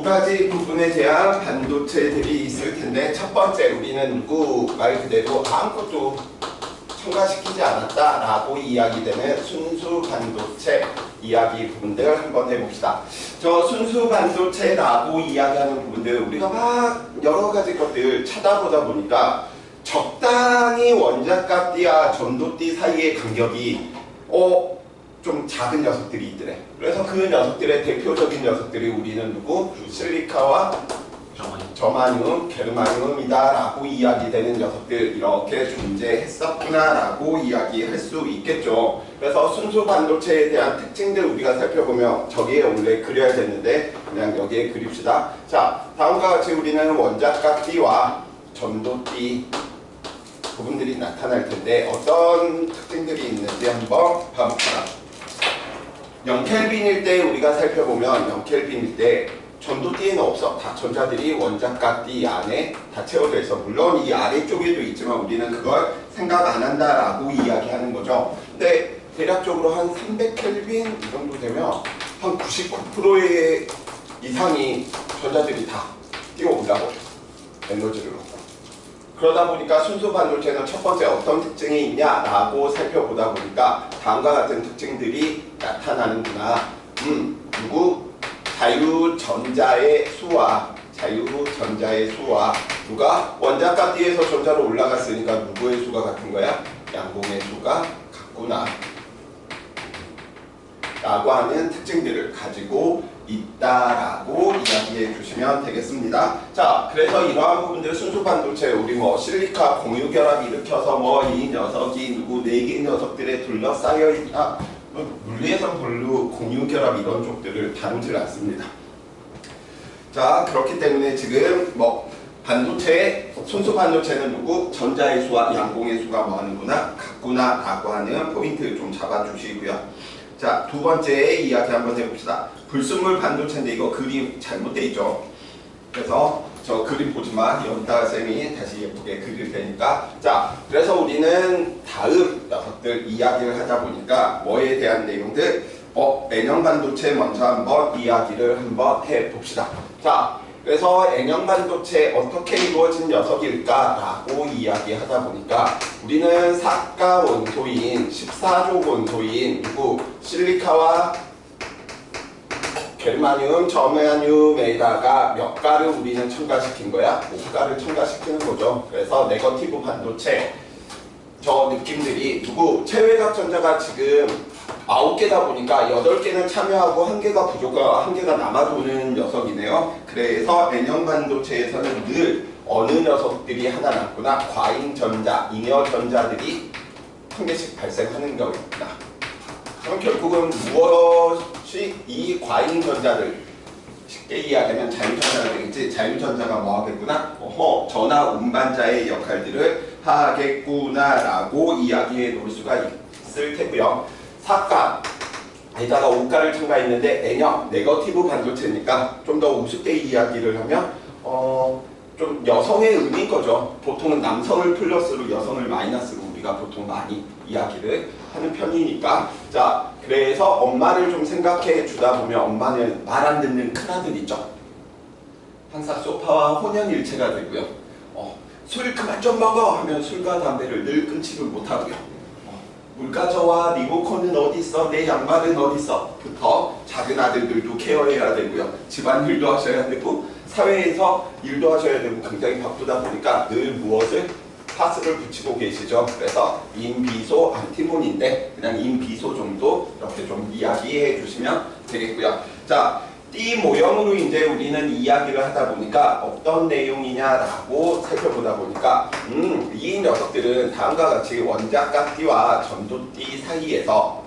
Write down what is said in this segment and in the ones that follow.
두 가지 부분에 대한 반도체들이 있을 텐데, 첫 번째 우리는 누구 말 그대로 아무것도 첨가시키지 않았다라고 이야기되는 순수 반도체 이야기 부분들 한번 해봅시다. 저 순수 반도체라고 이야기하는 부분들 우리가 막 여러 가지 것들 찾아보다 보니까 적당히 원자값띠와 전도띠 사이의 간격이 좀 작은 녀석들이 있더래. 그래서 그 녀석들의 대표적인 녀석들이 우리는 누구? 실리카와 저마늄, 게르마늄이다 라고 이야기되는 녀석들 이렇게 존재했었구나 라고 이야기할 수 있겠죠. 그래서 순수 반도체에 대한 특징들 우리가 살펴보면 저기에 원래 그려야 되는데 그냥 여기에 그립시다. 자, 다음과 같이 우리는 원자값띠와 전도띠 부분들이 나타날 텐데 어떤 특징들이 있는지 한번 봐볼까요? 0켈빈일 때 우리가 살펴보면 0켈빈일 때 전도띠에는 없어. 다 전자들이 원자값띠 안에 다 채워져 있어. 물론 이 아래쪽에도 있지만 우리는 그걸 생각 안 한다라고 이야기하는 거죠. 근데 대략적으로 한 300켈빈 이 정도 되면 한 99%의 이상이 전자들이 다 뛰어 올라버려. 에너지를 얻고. 그러다 보니까 순수 반도체는 첫 번째 어떤 특징이 있냐라고 살펴보다 보니까 다음과 같은 특징들이 나타나는구나. 누구? 자유전자의 수와 누가 원자값띠에서 전자로 올라갔으니까 누구의 수가 같은 거야? 양봉의 수가 같구나 라고 하는 특징들을 가지고 있다라고 이야기해 주시면 되겠습니다. 자, 그래서 이러한 부분들 순수 반도체 우리 실리카 공유결합 일으켜서 이 녀석이 누구 4개의 녀석들에 둘러싸여 있다. 물리에선 별로 공유결합 이런 쪽들을 다루질 않습니다. 자, 그렇기 때문에 지금 반도체, 순수 반도체는 누구? 전자의 수와 양봉의 수가 뭐하는구나? 같구나 라고 하는 포인트 좀 잡아주시고요. 자, 두 번째 이야기 한번 해봅시다. 불순물 반도체인데 이거 그림 잘못돼 있죠. 그래서 저 그림 보지마. 여기다가 쌤이 다시 예쁘게 그릴 테니까. 자, 그래서 우리는 다음 녀석들 이야기를 하다 보니까 뭐에 대한 내용들? N형 반도체 먼저 한번 이야기를 한번 해봅시다. 자, 그래서 N형 반도체 어떻게 이루어진 녀석일까라고 이야기하다 보니까 우리는 사가 원소인 14조 원소인 누구? 실리카와 게르마늄, 저마늄에다가 몇 가를 우리는 첨가시킨 거야? 5가를 첨가시키는 거죠. 그래서 네거티브 반도체 저 느낌들이 누구? 체외각 전자가 지금 9개다 보니까 8개는 참여하고 1개가 부족하고 1개가 남아도는 녀석이네요. 그래서 N형 반도체에서는 늘 어느 녀석들이 하나 남구나. 과잉 전자, 잉여 전자들이 1개씩 발생하는 거구나. 그럼 결국은 무엇이 이 과잉 전자들 쉽게 이야기하면 자유전자가 되겠지. 자유전자가 뭐 하겠구나? 전하 운반자의 역할들을 하겠구나 라고 이야기해 놓을 수가 있을 테고요. 사가에다가 5가를 첨가했는데 N형 네거티브 반도체니까 좀 더 우습게 이야기를 하면 좀 여성의 의미인 거죠. 보통은 남성을 플러스로 여성을 마이너스로 우리가 보통 많이 이야기를 하는 편이니까. 자, 그래서 엄마를 좀 생각해 주다 보면 엄마는 말 안 듣는 큰아들 있죠. 항상 소파와 혼연일체가 되고요. 술 그만 좀 먹어 하면 술과 담배를 늘 끊지를 못하고요. 물가저와 리모컨은 어디 있어? 내 양말은 어디 있어? 부터 작은 아들들도 케어해야 되고요. 집안일도 하셔야 되고 사회에서 일도 하셔야 되고 굉장히 바쁘다 보니까 늘 무엇을? 파스를 붙이고 계시죠. 그래서 인비소 안티몬인데 그냥 인비소 정도 이렇게 좀 이야기해 주시면 되겠고요. 자, 띠 모형으로 이제 우리는 이야기를 하다 보니까 어떤 내용이냐라고 살펴보다 보니까 이 녀석들은 다음과 같이 원자값띠와 전도띠 사이에서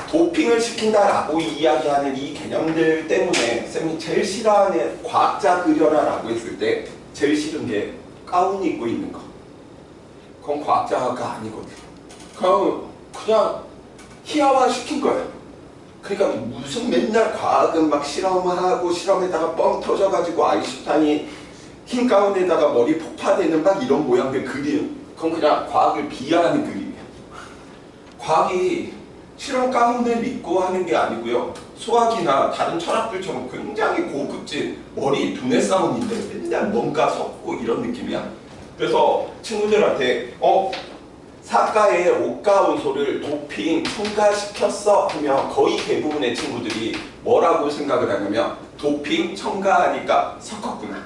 도핑을 시킨다라고 이야기하는 이 개념들 때문에 쌤이 제일 싫어하는 과학자 그려라라고 했을 때 제일 싫은 게 가운 입고 있는 거. 그건 과학자가 아니거든. 그냥 희화화 시킨 거야. 그러니까 무슨 맨날 과학은 막 실험하고 실험에다가 뻥 터져가지고 아인슈타인이 흰 가운에다가 머리 폭파되는 막 이런 모양들 그림. 그건 그냥 과학을 비하하는 그림이야. 과학이 실험 가문을 믿고 하는 게 아니고요. 수학이나 다른 철학들처럼 굉장히 고급진 머리 두뇌 싸움인데 맨날 뭔가 섞고 이런 느낌이야. 그래서 친구들한테 사과의 오가온소를 도핑 첨가시켰어 하면 거의 대부분의 친구들이 뭐라고 생각을 하냐면 도핑 첨가하니까 섞었구나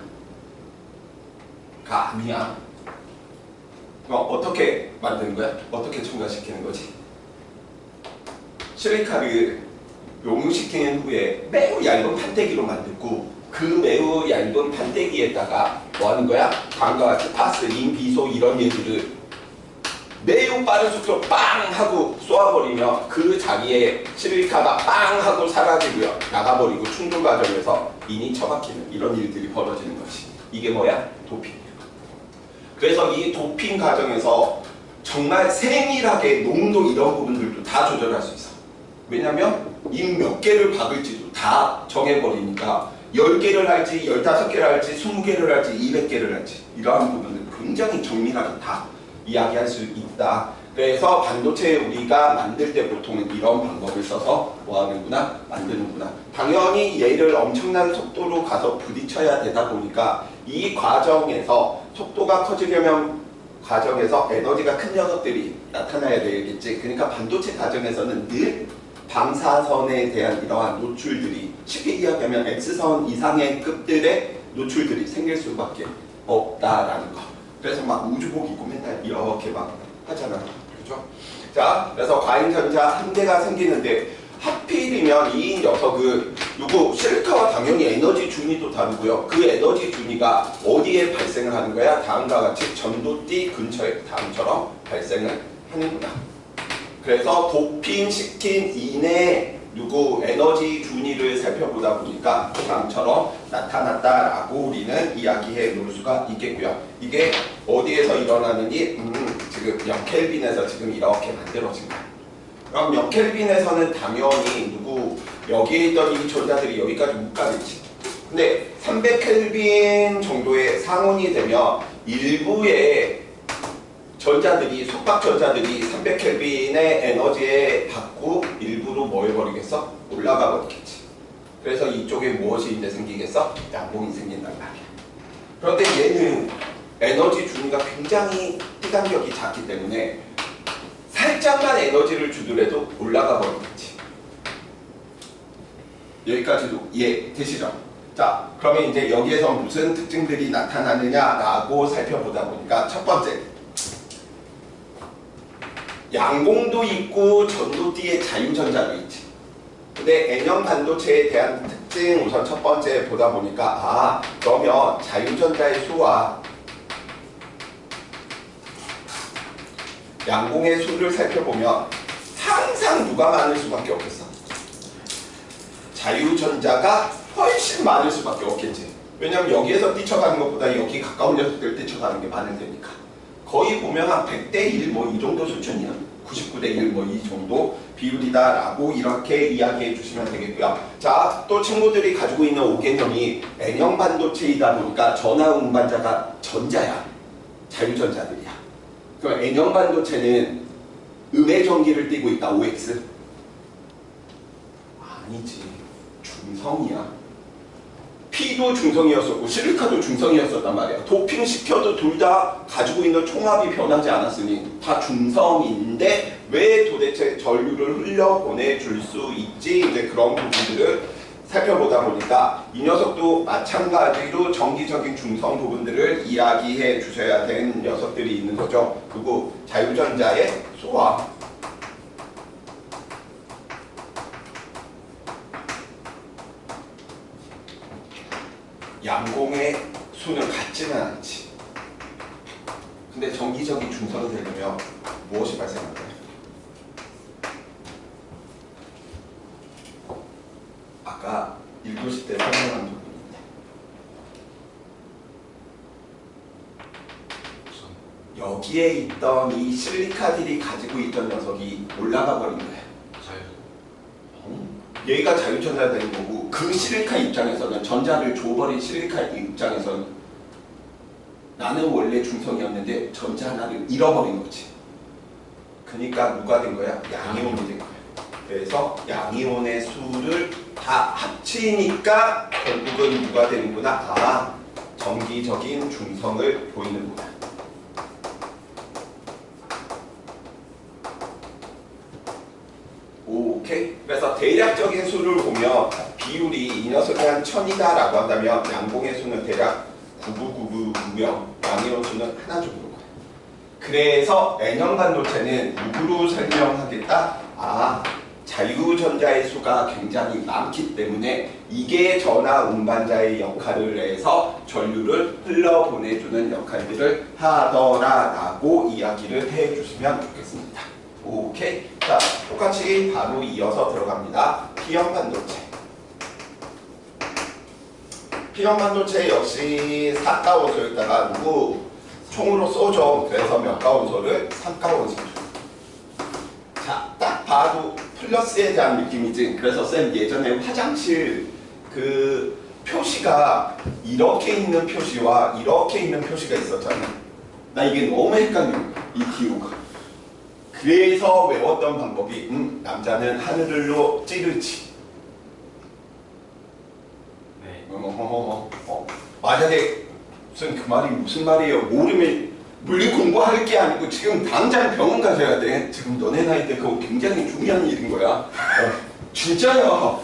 가 아니야. 어떻게 만드는 거야? 어떻게 첨가시키는 거지? 시리카를 용융시킨 후에 매우 얇은 판때기로 만들고 그 매우 얇은 판때기에다가 뭐 하는 거야? 다음과 같이 파스, 린, 비소 이런 얘들을 매우 빠른 속도로 빵 하고 쏘아버리면 그 자리에 시리카가 빵 하고 사라지고요. 나가버리고 충돌 과정에서 인이 처박히는 이런 일들이 벌어지는 것이 이게 뭐야? 도핑이야. 그래서 이 도핑 과정에서 정말 세밀하게 농도 이런 부분들도 다 조절할 수 있어. 왜냐면 인 몇 개를 박을지도 다 정해버리니까 10개를 할지 15개를 할지 20개를 할지 200개를 할지 이러한 부분들 굉장히 정밀하게 다 이야기할 수 있다. 그래서 반도체 우리가 만들 때 보통은 이런 방법을 써서 뭐 하는구나? 만드는구나. 당연히 얘를 엄청난 속도로 가서 부딪혀야 되다 보니까 이 과정에서 속도가 커지려면 과정에서 에너지가 큰 녀석들이 나타나야 되겠지. 그러니까 반도체 과정에서는 늘 방사선에 대한 이러한 노출들이 쉽게 이야기하면 X선 이상의 급들의 노출들이 생길 수밖에 없다라는 거. 그래서 막 우주복 입고 맨날 이렇게 막 하잖아. 그죠? 자, 그래서 과잉전자 한 개가 생기는데 하필이면 이 녀석은 누구 실리카와 당연히 에너지 준위도 다르고요. 그 에너지 준위가 어디에 발생을 하는 거야? 다음과 같이 전도띠 근처에 다음처럼 발생을 하는구나. 그래서 도핑시킨 인의 누구 에너지 준위를 살펴보다 보니까 다음처럼 나타났다라고 우리는 이야기해 놓을 수가 있겠고요. 이게 어디에서 일어나느니 지금 0켈빈에서 지금 이렇게 만들어진 거예요. 그럼 0켈빈에서는 당연히 누구 여기에 있던 이 전자들이 여기까지 못 가겠지. 근데 300켈빈 정도의 상온이 되면 일부의 전자들이 속박 전자들이 300켈빈의 에너지에 받고 일부로 뭐 해버리겠어? 올라가 버리겠지. 그래서 이쪽에 무엇이 이제 생기겠어? 양봉이 생긴단 말이야. 그런데 얘는 에너지 준위가 굉장히 피간격이 작기 때문에 살짝만 에너지를 주더라도 올라가 버리겠지. 여기까지도 이해되시죠? 자, 그러면 이제 여기에서 무슨 특징들이 나타나느냐라고 살펴보다 보니까 첫 번째, 양봉도 있고 전도띠의 자유전자도 있지. 근데 N형 반도체에 대한 특징 우선 첫 번째 보다 보니까 그러면 자유전자의 수와 양봉의 수를 살펴보면 항상 누가 많을 수밖에 없겠어? 자유전자가 훨씬 많을 수밖에 없겠지. 왜냐면 여기에서 뛰쳐가는 것보다 여기 가까운 녀석들 뛰쳐가는 게 많을 테니까. 거의 보면 한 100대 1 뭐 이 정도 수준이야. 99대 1 뭐 이 정도 비율이다라고 이렇게 이야기해 주시면 되겠고요. 자, 또 친구들이 가지고 있는 5개념이 N형 반도체이다 보니까 전하 운반자가 전자야. 자유전자들이야. 그럼 N형 반도체는 음의 전기를 띠고 있다. OX? 아니지. 중성이야. P도 중성이었었고 실리카도 중성이었었단 말이야. 도핑 시켜도 둘 다 가지고 있는 총합이 변하지 않았으니 다 중성인데 왜 도대체 전류를 흘려보내줄 수 있지? 이제 그런 부분들을 살펴보다 보니까 이 녀석도 마찬가지로 정기적인 중성 부분들을 이야기해 주셔야 되는 녀석들이 있는 거죠. 그리고 자유전자의 소화, 양공의 수는 같지는 않지. 근데 정기적인 중성이 되려면 무엇이 발생할까요? 아까 1교시 때 설명한 부분인데 여기에 있던 이 실리카들이 가지고 있던 녀석이 올라가 버린 거야. 얘가 자유전자가 되는 거고 그 실리카 입장에서는 전자를 줘버린 실리카 입장에서는 나는 원래 중성이었는데 전자 하나를 잃어버린 거지. 그러니까 누가 된 거야? 양이온이 된 거야. 그래서 양이온의 수를 다 합치니까 결국은 누가 되는구나. 아, 정기적인 중성을 보이는구나. 오케이. 그래서 대략적인 수를 보면 비율이 이 녀석이 한 1000이다 라고 한다면 양봉의 수는 대략 9999명, 양이온 수는 하나 정도. 그래서 N형 반도체는 누구로 설명하겠다? 아, 자유전자의 수가 굉장히 많기 때문에 이게 전하 운반자의 역할을 해서 전류를 흘러보내주는 역할들을 하더라라고 이야기를 해주시면 좋겠습니다. 오케이. 자, 똑같이 바로 이어서 들어갑니다. P형 반도체. P형 반도체 역시 4가원소에다가 누구 총으로 쏘죠. 그래서 몇 가원소를? 3가원소. 자, 딱 봐도 플러스에 대한 느낌이지. 그래서 쌤 예전에 화장실 그 표시가 이렇게 있는 표시와 이렇게 있는 표시가 있었잖아. 나 이게 너무 헷갈려. 이 기호가. 그래서 외웠던 방법이 남자는 하늘로 찌르지. 네. 만약에 그 말이 무슨 말이에요? 모르면 물리 공부할 게 아니고 지금 당장 병원 가셔야 돼. 지금 너네 나이 때 그거 굉장히 중요한 일인 거야. 진짜야.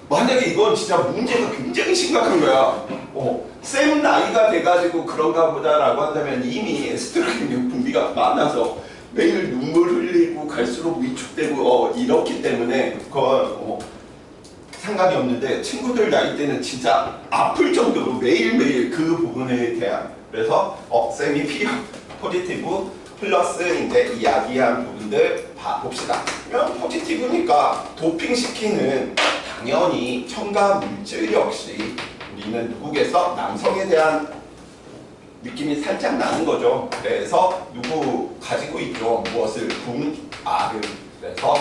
만약에 이건 진짜 문제가 굉장히 심각한 거야. 쌤 나이가 돼가지고 그런가 보다라고 한다면 이미 에스트로겐 분비가 많아서 매일 눈물 흘리고 갈수록 위축되고 이렇기 때문에 그건 상관이 없는데 친구들 나이 때는 진짜 아플 정도로 매일매일 그 부분에 대한 그래서 쌤이 포지티브 플러스인데 이야기한 부분들 봅시다. 그럼 포지티브니까 도핑시키는 당연히 첨가 물질 역시 우리는 누구에서 남성에 대한 느낌이 살짝 나는 거죠. 그래서 누구 가지고 있죠. 무엇을? 붕알을. 그래서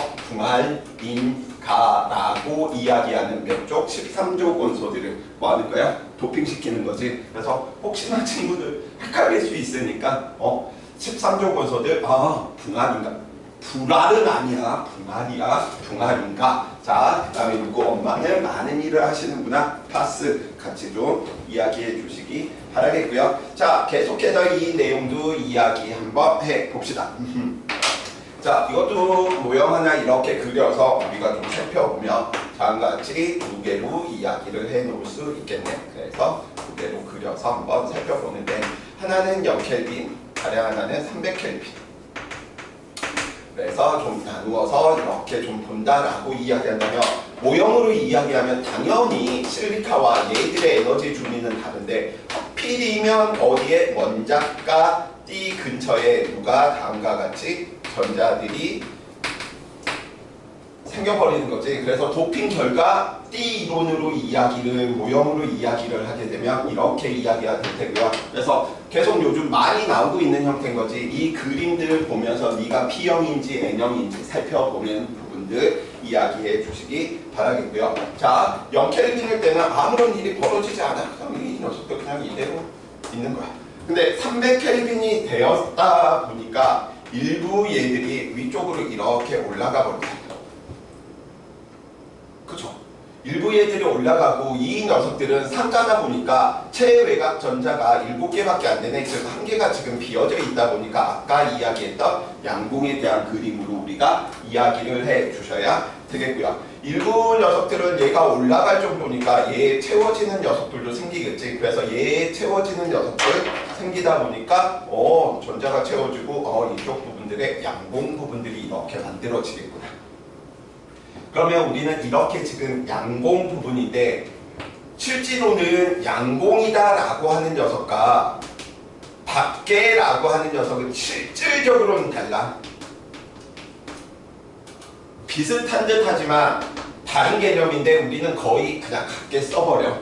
붕알인가라고 이야기하는 몇 쪽? 13조 원소들을 뭐 하는 거야? 도핑시키는 거지. 그래서 혹시나 친구들 헷갈릴 수 있으니까 13조 원소들 붕알인가? 불알은 아니야. 붕알이야. 붕알인가? 자, 그 다음에 누구? 엄마는 많은 일을 하시는구나. 파스 같이 좀 이야기해 주시기 바라겠고요. 자, 계속해서 이 내용도 이야기 한번 해봅시다. 자, 이것도 모형 하나 이렇게 그려서 우리가 좀 살펴보면 다음과 같이 두 개로 이야기를 해 놓을 수 있겠네. 그래서 두 개로 그려서 한번 살펴보는데 하나는 0켈빈, 다른 하나는 300켈빈. 그래서 좀 나누어서 이렇게 좀 본다라고 이야기한다면 모형으로 이야기하면 당연히 실리카와 얘들의 에너지 주기는 다른데 하필이면 어디에 원작과 띠 근처에 누가 다음과 같이 전자들이 생겨버리는 거지. 그래서 도핑 결과 띠 이론으로 이야기를 모형으로 이야기를 하게 되면 이렇게 이야기가 될 테고요. 그래서 계속 요즘 많이 나오고 있는 형태인 거지. 이 그림들 보면서 네가 P형인지 N형인지 살펴보는 부분들 이야기해 주시기 바라겠고요. 자, 0켈빈일 때는 아무런 일이 벌어지지 않아. 그냥 이 녀석도 그냥 이대로 있는 거야. 근데 300켈빈이 되었다 보니까 일부 얘들이 위쪽으로 이렇게 올라가 버립니다. 그쵸? 일부 얘들이 올라가고 이 녀석들은 상가다 보니까 체외곽 전자가 7개밖에 안 되네. 즉 1개가 지금 비어져 있다 보니까 아까 이야기했던 양봉에 대한 그림으로 우리가 이야기를 해 주셔야 되겠고요. 일부 녀석들은 얘가 올라갈 정도니까 얘 채워지는 녀석들도 생기겠지. 그래서 얘 채워지는 녀석들 생기다 보니까 전자가 채워지고 이쪽 부분들의 양봉 부분들이 이렇게 만들어지겠구나. 그러면 우리는 이렇게 지금 양봉 부분인데 실제로는 양봉이다라고 하는 녀석과 밖에라고 하는 녀석은 실질적으로는 달라. 비슷한 듯 하지만 다른 개념인데 우리는 거의 그냥 같게 써버려.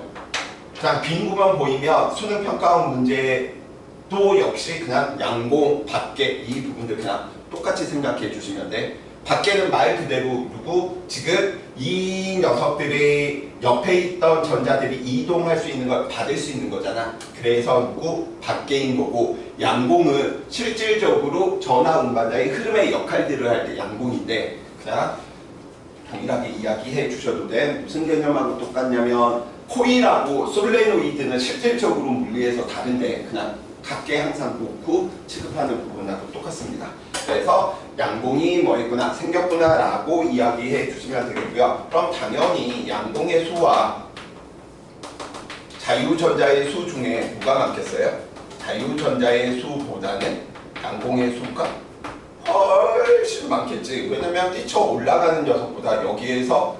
그냥 빈 구멍 보이면 수능 평가원 문제도 역시 그냥 양봉, 밖에 이 부분들 그냥 똑같이 생각해 주시면 돼. 밖에는 말 그대로 누구? 지금 이 녀석들이 옆에 있던 전자들이 이동할 수 있는 걸 받을 수 있는 거잖아. 그래서 누구? 밖에인 거고 양봉은 실질적으로 전하 운반자의 흐름의 역할들을 할 때 양봉인데 그냥 동일하게 이야기해 주셔도 돼. 무슨 개념하고 똑같냐면 코일하고 솔레노이드는 실질적으로 물리에서 다른데 그냥 각계 항상 놓고 취급하는 부분하고 똑같습니다. 그래서 양봉이 뭐였구나 생겼구나 라고 이야기해 주시면 되겠고요. 그럼 당연히 양봉의 수와 자유전자의 수 중에 누가 많겠어요? 자유전자의 수보다는 양봉의 수가 훨씬 많겠지. 왜냐면 뛰쳐 올라가는 녀석보다 여기에서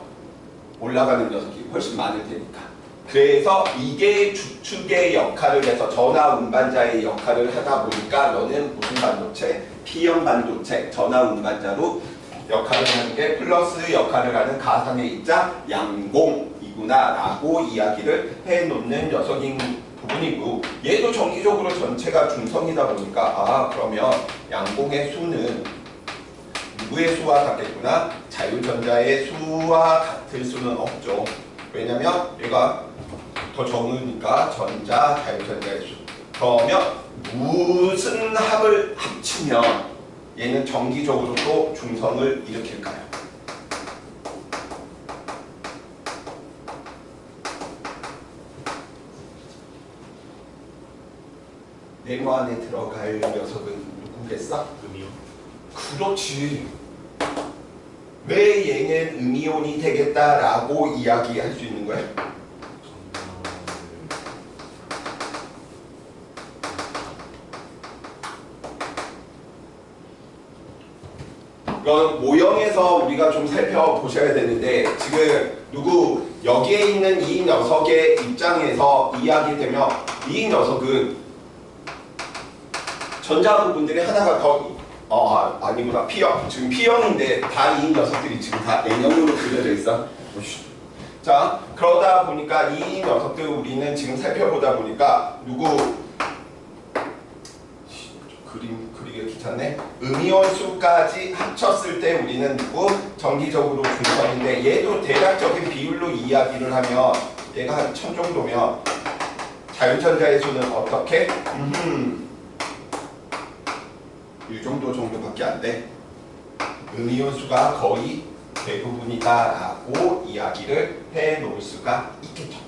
올라가는 녀석이 훨씬 많을 테니까. 그래서 이게 주축의 역할을 해서 전하 운반자의 역할을 하다 보니까 너는 무슨 반도체? P형 반도체 전하 운반자로 역할을 하는 게 플러스 역할을 하는 가상의 입자 양봉이구나 라고 이야기를 해놓는 녀석인 부분이고, 얘도 정기적으로 전체가 중성이다 보니까 아 그러면 양봉의 수는 누구의 수와 같겠구나? 자유전자의 수와 같을 수는 없죠. 왜냐면 얘가 더 적으니까 전자, 자유전자의 수. 그러면 무슨 합을 합치면 얘는 정기적으로 또 중성을 일으킬까요? 네모 안에 들어갈 녀석은 누구겠어? 음이요? 그렇지. 왜 얘는 음이온이 되겠다라고 이야기할 수 있는 거야? 그럼 모형에서 우리가 좀 살펴보셔야 되는데 지금 누구 여기에 있는 이 녀석의 입장에서 이야기되면 이 녀석은 전자 부분들이 하나가 더 아니구나 P형 지금 P형인데 다 이 녀석들이 지금 다 N형으로 그려져 있어. 자 그러다 보니까 이 녀석들 우리는 지금 살펴보다 보니까 누구 그림 그리기 귀찮네. 음이온 수까지 합쳤을 때 우리는 누구 정기적으로 중성인데 얘도 대략적인 비율로 이야기를 하면 얘가 한 1000 정도면 자유전자의 수는 어떻게? 이 정도밖에 안 돼. 음이온 수가 거의 대부분이다라고 이야기를 해 놓을 수가 있겠죠.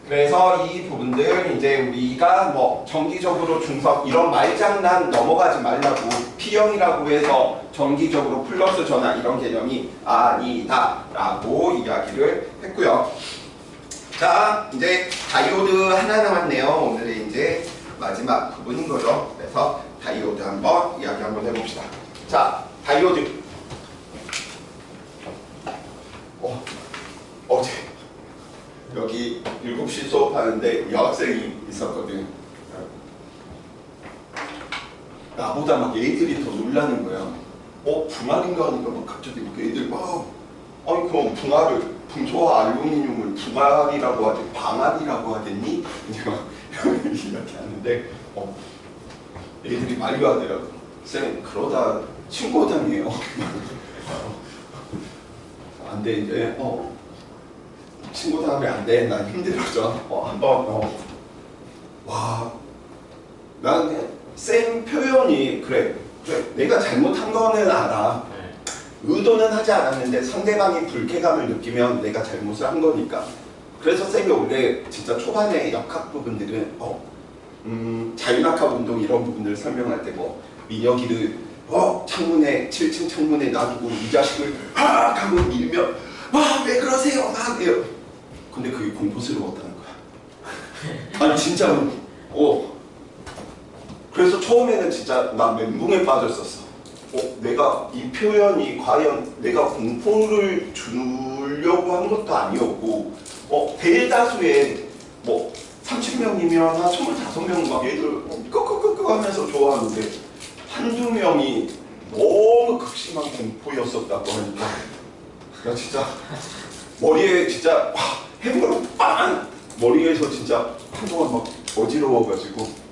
그래서 이 부분들 이제 우리가 뭐 정기적으로 중성 이런 말장난 넘어가지 말라고 P형이라고 해서 정기적으로 플러스 전화 이런 개념이 아니다라고 이야기를 했고요. 자 이제 다이오드 하나 남았네요. 오늘의 이제 마지막 부분인 거죠. 그래서 다이오드 한번 이야기 한번 해봅시다. 자 다이오드 어제 여기 7시 수업하는데 여학생이 있었거든. 나보다 막 애들이 더 놀라는 거야. 붕알인가 하니까 막 갑자기 막 애들 아니 그럼 붕소와 알루미늄을 붕알이라고 하지 방알이라고 하겠니? 이제 막 이렇게 하는데 애들이 말이 하더라고. 쌤 그러다 신고당해요. 안 돼 이제 신고당하면 안 돼. 난 힘들어져. 한번 와 난 쌤 표현이 그래 내가 잘못한 거는 알아. 의도는 하지 않았는데 상대방이 불쾌감을 느끼면 내가 잘못을 한 거니까. 그래서 쌤이 원래 진짜 초반에 역학 부분들은 자윤학학 운동 이런 부분들을 설명할 때 뭐 민혁이를 창문에 7층 창문에 놔두고 이 자식을 하고 밀면 왜 그러세요 막 이래요. 근데 그게 공포스러웠다는 거야. 아니 진짜로. 그래서 처음에는 진짜 나 멘붕에 빠졌었어. 내가 이 표현이 과연 내가 공포를 주려고 한 것도 아니었고 대다수의 뭐 30명이면 한 25명 막 애들 끄끄끄끄 하면서 좋아하는데 한두 명이 너무 극심한 공포였었다고 하니까 나 진짜 머리에 진짜 해부로 빵! 머리에서 진짜 한동안 막 어지러워가지고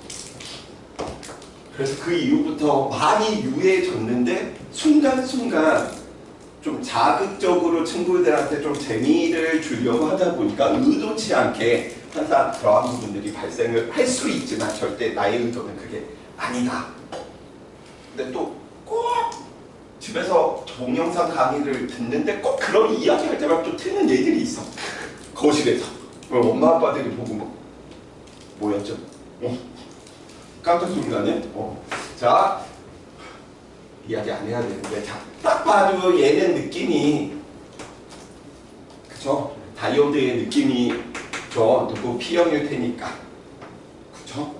그래서 그 이후부터 많이 유해졌는데 순간순간 좀 자극적으로 친구들한테 좀 재미를 주려고 하다 보니까 의도치 않게 항상 그러한 부분들이 발생을 할 수 있지만 절대 나의 의도는 그게 아니다. 근데 또 꼭 집에서 동영상 강의를 듣는데 꼭 그런 이야기 할 때만 또 트는 애들이 있어. 거실에서. 엄마 아빠들이 보고 뭐였죠? 깜짝 놀라네. 자, 이야기 안 해야 되는데, 자, 딱 봐도 얘는 느낌이, 그쵸? 다이오드의 느낌이 누구 P형일 테니까, 그쵸?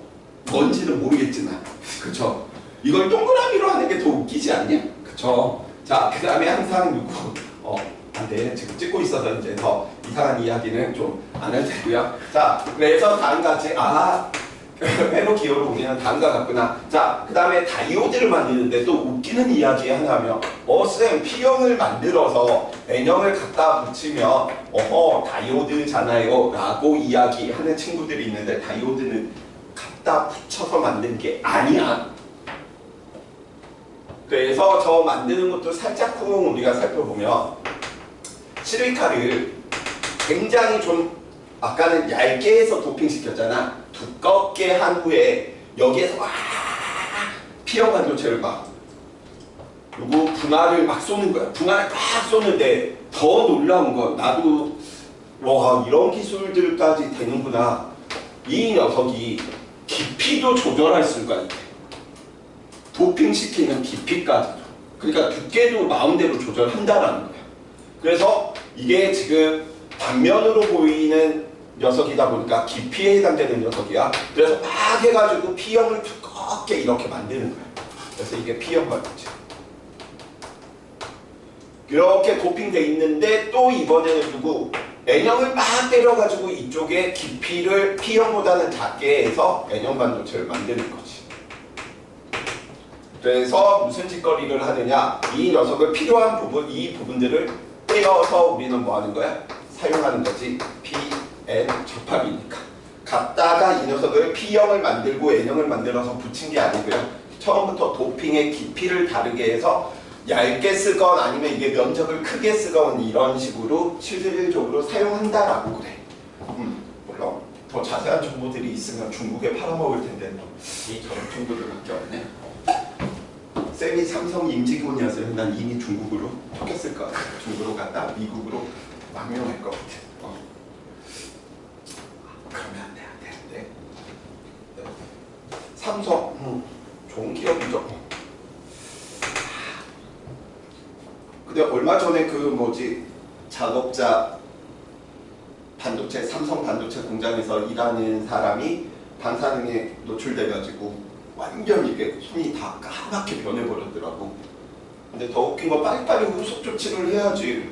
뭔지는 모르겠지만, 그쵸? 이걸 동그라미로 하는 게 더 웃기지 않냐? 그쵸? 자, 그 다음에 항상 안 돼. 지금 찍고 있어서 이제 더 이상한 이야기는 좀 안 할 테고요. 자, 그래서 다음같이, 회로 기호로 우리는 다음과 같구나. 자, 그 다음에 다이오드를 만드는데 또 웃기는 이야기 하나면, 쌤, P형을 만들어서 N형을 갖다 붙이면, 다이오드잖아요. 라고 이야기하는 친구들이 있는데, 다이오드는 갖다 붙여서 만든 게 아니야. 그래서 저 만드는 것도 살짝쿵 우리가 살펴보면, 실리카를 굉장히 좀 아까는 얇게 해서 도핑시켰잖아. 두껍게 한 후에 여기에서 막 P형 반도체를 그리고 분할을 막 쏘는 거야. 분할을 막 쏘는데 더 놀라운 건 나도 와 이런 기술들까지 되는구나. 이 녀석이 깊이도 조절할 수가 있대. 도핑시키는 깊이까지도. 그러니까 두께도 마음대로 조절한다라는 거야. 그래서 이게 지금 단면으로 보이는 녀석이다 보니까 깊이에 해당되는 녀석이야. 그래서 막 해가지고 P형을 두껍게 이렇게 만드는 거야. 그래서 이게 P형 반도체. 이렇게 도핑돼 있는데 또 이번에는 N형을 막 때려가지고 이쪽에 깊이를 P형보다는 작게 해서 N형 반도체를 만드는 거지. 그래서 무슨 짓거리를 하느냐? 이 녀석을 필요한 부분, 이 부분들을 떼어서 우리는 뭐 하는 거야? 사용하는 거지. P-N 접합이니까. 갖다가 이 녀석을 P형을 만들고 N형을 만들어서 붙인 게 아니고요. 처음부터 도핑의 깊이를 다르게 해서 얇게 쓰건 아니면 이게 면적을 크게 쓰건 이런 식으로 실질적으로 사용한다라고 그래. 물론 더 자세한 정보들이 있으면 중국에 팔아먹을 텐데 저런 정보들밖에 없네. 쌤이 삼성 임직원이었어요. 난 이미 중국으로 튀겼을 것 같아. 중국으로 갔다 미국으로 망명할 것 같아. 그러면 안 돼. 삼성 좋은 기업이죠. 근데 얼마 전에 작업자 반도체 삼성 반도체 공장에서 일하는 사람이 방사능에 노출돼가지고 완전 이게 손이 다 까맣게 변해버렸더라고. 근데 더 웃긴 건 빨리빨리 후속 조치를 해야지.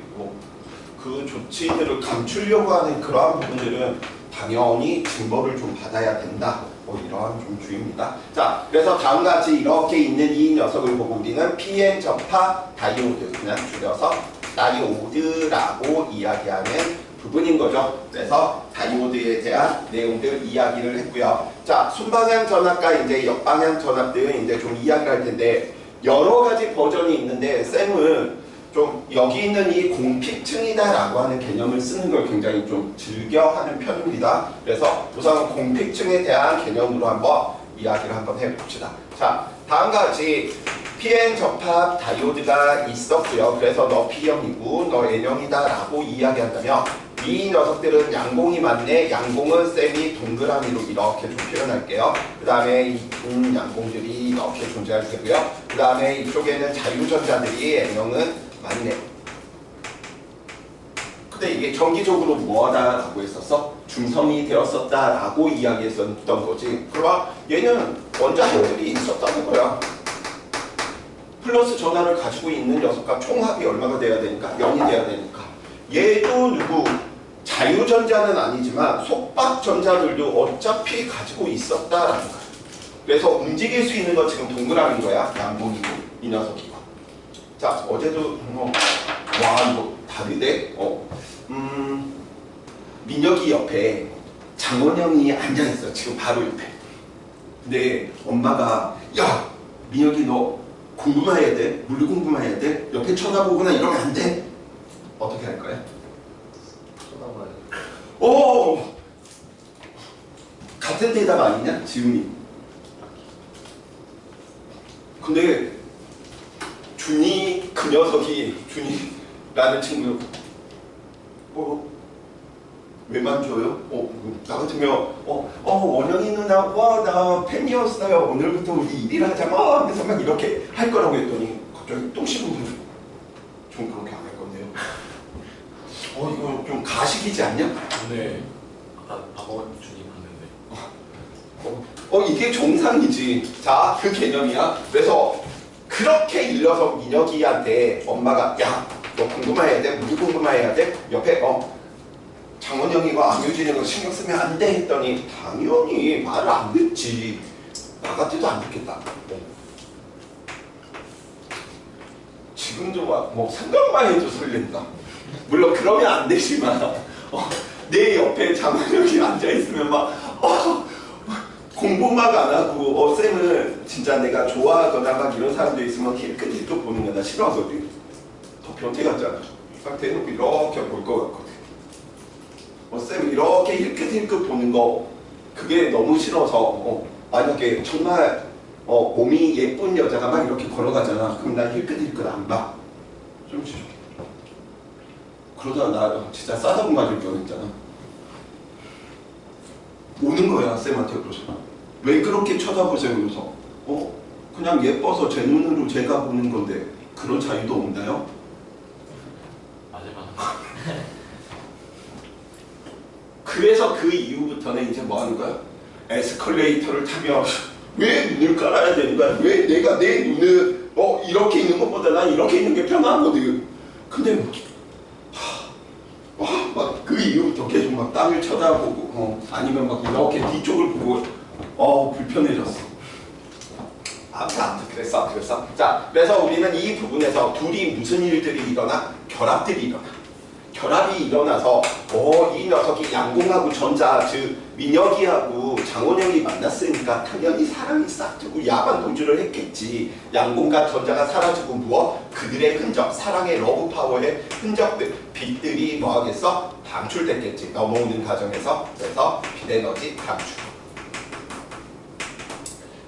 그 조치들을 감추려고 하는 그러한 부분들은 당연히 증거를 좀 받아야 된다. 이러한 좀 주의입니다. 자, 그래서 다음같이 이렇게 있는 이 녀석을 보고 우리는 PN 접합 다이오드, 그냥 줄여서 다이오드라고 이야기하는 부분인 거죠. 그래서 다이오드에 대한 내용들 이야기를 했고요. 자, 순방향 전압과 이제 역방향 전압들 이제 좀 이야기를 할 텐데 여러 가지 버전이 있는데 쌤은 좀 여기 있는 이 공픽층이다라고 하는 개념을 쓰는 걸 굉장히 좀 즐겨하는 편입니다. 그래서 우선 공픽층에 대한 개념으로 한번 이야기를 한번 해봅시다. 자, 다음과 같이 PN 접합 다이오드가 있었고요. 그래서 너 P형이고 너 N형이다라고 이야기한다면 이 녀석들은 양공이 맞네. 양공은 쌤이 동그라미로 이렇게 좀 표현할게요. 그 다음에 이 양공들이 이렇게 존재할 테고요. 그 다음에 이쪽에는 자유전자들이 N형은 맞네. 근데 이게 정기적으로 뭐하다라고 했었어? 중성이 되었었다라고 이야기했었던 거지. 그러나 얘는 원자핵들이 있었다는 거야. 플러스 전하를 가지고 있는 녀석과 총합이 얼마가 돼야 되니까? 0이 돼야 되니까. 얘도 자유전자는 아니지만 속박전자들도 어차피 가지고 있었다라는 거야. 그래서 움직일 수 있는 건 지금 동그라미인 거야. 양봉이고 이 녀석이고. 자, 어제도 와 이거 다르대. 민혁이 옆에 장원영이 앉아있어. 지금 바로 옆에. 근데 엄마가 야 민혁이 너 공부만 해야 돼? 물리 공부만 해야 돼? 옆에 쳐다보거나 이러면 안 돼? 어떻게 할 거야? 쳐다봐야 돼. 오! 같은 대답 아니냐? 지훈이. 근데 준이 그 녀석이 준이라는 친구는 왜 만져요? 나 같으면 원영이 누나 나 팬이었어요. 오늘부터 우리 일을 하자 하면서 막 이렇게 할 거라고 했더니 갑자기 똥 씹은 분 좀 그렇게 안 할 건데요. 이거 좀 가식이지 않냐? 네. 아까 준이 봤는데. 이게 정상이지. 자, 그 개념이야. 그래서 그렇게 일러서 민혁이한테 엄마가 야, 너 궁금해야 돼? 뭘 궁금해야 돼? 옆에 장원영이가 안유진이가 신경 쓰면 안 돼 했더니 당연히 말을 안 듣지. 나 같아도 안 듣겠다. 지금도 막 생각만 해도 설렌다. 물론 그러면 안 되지만 내 옆에 장원영이 앉아있으면 공부만 안 하고 쌤은 진짜 내가 좋아하거나 막 이런 사람도 있으면 힐끗힐끗 보는 거 나 싫어하거든. 더 변태 같잖아. 딱 대놓고 이렇게 볼 것 같거든. 쌤은 이렇게 힐끗힐끗 보는 거 그게 너무 싫어서 만약에 정말 몸이 예쁜 여자가 막 이렇게 걸어가잖아. 그럼 난 힐끗힐끗 안 봐. 좀 싫어. 그러다 나 진짜 싸다고 맞을 뻔했잖아. 오는 거야 쌤한테. 그래서 왜 그렇게 쳐다보세요? 그래서 그냥 예뻐서 제 눈으로 제가 보는 건데 그런 자유도 없나요? 맞아. 그래서 그 이후부터는 이제 뭐 하는 거야? 에스컬레이터를 타면 왜 눈을 깔아야 되는 거야? 왜 내가 내 눈을 이렇게 있는 것보다 난 이렇게 있는 게 편하거든. 근데 막 그 이후부터 계속 막 땅을 쳐다보고 아니면 막 이렇게 뒤쪽을 보고 불편해졌어. 아무튼 그랬어. 자, 그래서 우리는 이 부분에서 둘이 무슨 일들이 일어나? 결합들이 일어나. 결합이 일어나서 이 녀석이 양공하고 전자 즉 민혁이하고 장원영이 만났으니까 당연히 사랑이 싹트고 야반 도주를 했겠지. 양공과 전자가 사라지고 무엇? 그들의 흔적, 사랑의 러브 파워의 흔적들, 빛들이 뭐 하겠어? 방출됐겠지. 넘어오는 과정에서. 그래서 빛 에너지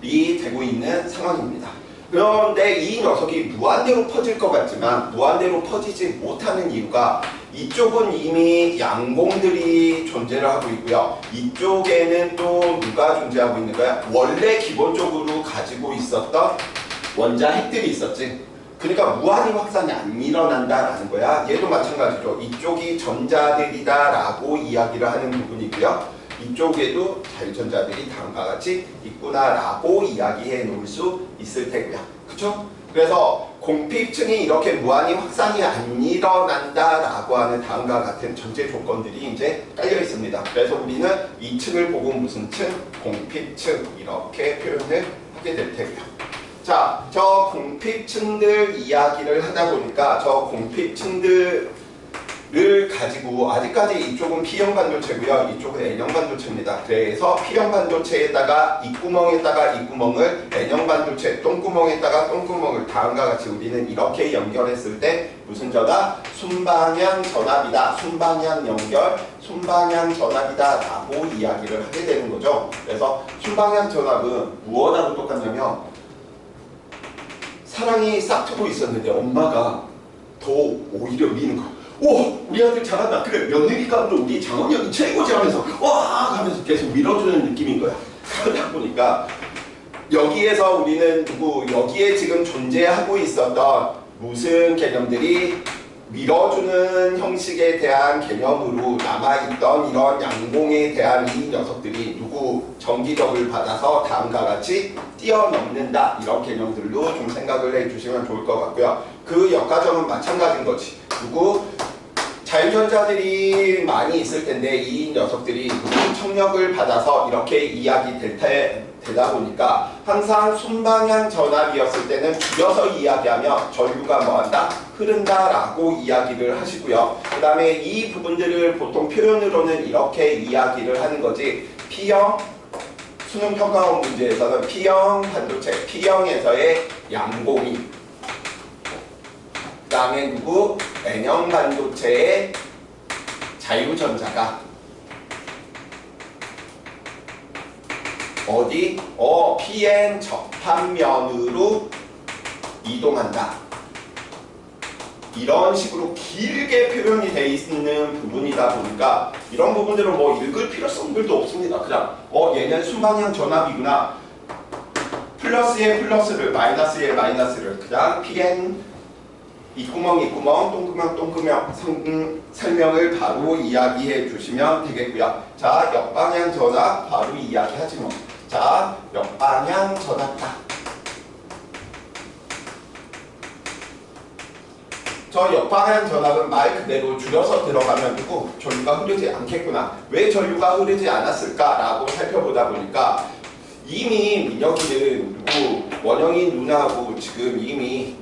방출이 되고 있는 상황입니다. 그런데 이 녀석이 무한대로 퍼질 것 같지만 무한대로 퍼지지 못하는 이유가 이쪽은 이미 양공들이 존재를 하고 있고요. 이쪽에는 또 누가 존재하고 있는 거야? 원래 기본적으로 가지고 있었던 원자 핵들이 있었지. 그러니까 무한히 확산이 안 일어난다라는 거야. 얘도 마찬가지죠. 이쪽이 전자들이다라고 이야기를 하는 부분이고요. 이쪽에도 자유전자들이 다음과 같이 있구나라고 이야기해 놓을 수 있을 테고요. 그쵸? 그래서 공핍층이 이렇게 무한히 확산이 안 일어난다라고 하는 다음과 같은 전제 조건들이 이제 깔려 있습니다. 그래서 우리는 이 층을 보고 무슨 층? 공핍층 이렇게 표현을 하게 될 테고요. 자, 저 공핍층들 이야기를 하다 보니까 저 공핍층들을 가지고 아직까지 이쪽은 P형 반도체고요. 이쪽은 N형 반도체입니다. 그래서 P형 반도체에다가 이 구멍을 N형 반도체 똥구멍에다가 똥구멍을 다음과 같이 우리는 이렇게 연결했을 때 무슨 전압? 순방향 전압이다. 순방향 연결, 순방향 전압이다 라고 이야기를 하게 되는 거죠. 그래서 순방향 전압은 무엇하고 똑같냐면 사랑이 싹트고 있었는데 엄마가 더 오히려 미는 거야. 오! 우리 아들 잘한다. 그래 며느리감도 우리 장원영이 최고지 하면서 와! 하면서 계속 밀어주는 느낌인 거야. 그러다 보니까 여기에서 우리는 여기에 지금 존재하고 있었던 무슨 개념들이 밀어주는 형식에 대한 개념으로 남아있던 이런 양공에 대한 이 녀석들이 전기적을 받아서 다음과 같이 뛰어넘는다. 이런 개념들로 좀 생각을 해주시면 좋을 것 같고요. 그 역과정은 마찬가지인 거지. 자유전자들이 많이 있을 텐데 이 녀석들이 청력을 받아서 이렇게 되다 보니까 항상 순방향 전압이었을 때는 줄여서 이야기하면 전류가 뭐한다? 흐른다라고 이야기를 하시고요. 그 다음에 이 부분들을 보통 표현으로는 이렇게 이야기를 하는 거지. P형 수능 평가원 문제에서는 P형 반도체, P형에서의 양공이 그 다음에 N형 반도체의 자유전자가 어디? PN 접합면으로 이동한다. 이런 식으로 길게 표현이 돼 있는 부분이다 보니까 이런 부분들은 뭐 읽을 필요성들도 없습니다. 그냥 얘는 순방향 전압이구나. 플러스에 플러스를 마이너스에 마이너스를 그냥 pn 이구멍 똥구멍 설명을 바로 이야기해 주시면 되겠고요. 자, 역방향 전압 바로 이야기하지 뭐. 자, 역방향 전압다. 저 역방향 전압은 말 그대로 줄여서 들어가면 되고 전류가 흐르지 않겠구나. 왜 전류가 흐르지 않았을까라고 살펴보다 보니까 이미 민혁이는 누구 원영이 누나하고 지금 이미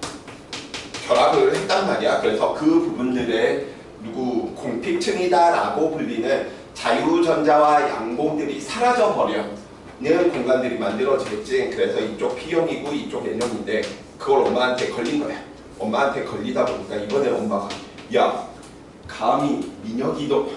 결합을 했단 말이야. 그래서 그 부분들의 누구 공피층이다라고 불리는 자유전자와 양봉들이 사라져 버려는 공간들이 만들어지겠지. 그래서 이쪽 P형이고 이쪽 N형인데 그걸 엄마한테 걸린 거야. 엄마한테 걸리다 보니까 이번에 엄마가 야 감히 민혁이 너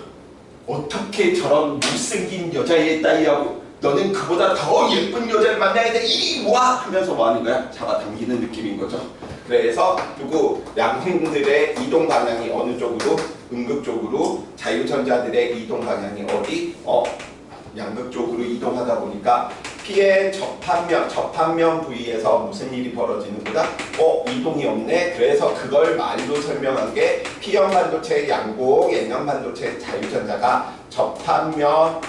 어떻게 저런 못생긴 여자애 따위하고 너는 그보다 더 예쁜 여자를 만나야 돼 이리 와 하면서 뭐 하는 거야? 잡아당기는 느낌인 거죠. 그래서 누구 양형들의 이동 방향이 어느 쪽으로? 음극 쪽으로. 자유전자들의 이동 방향이 어디? 양극 쪽으로 이동하다 보니까 Pn 접합면 부위에서 무슨 일이 벌어지는구나? 이동이 없네. 그래서 그걸 말로 설명한 게 P형 반도체 양봉, N형 반도체 자유전자가 접합면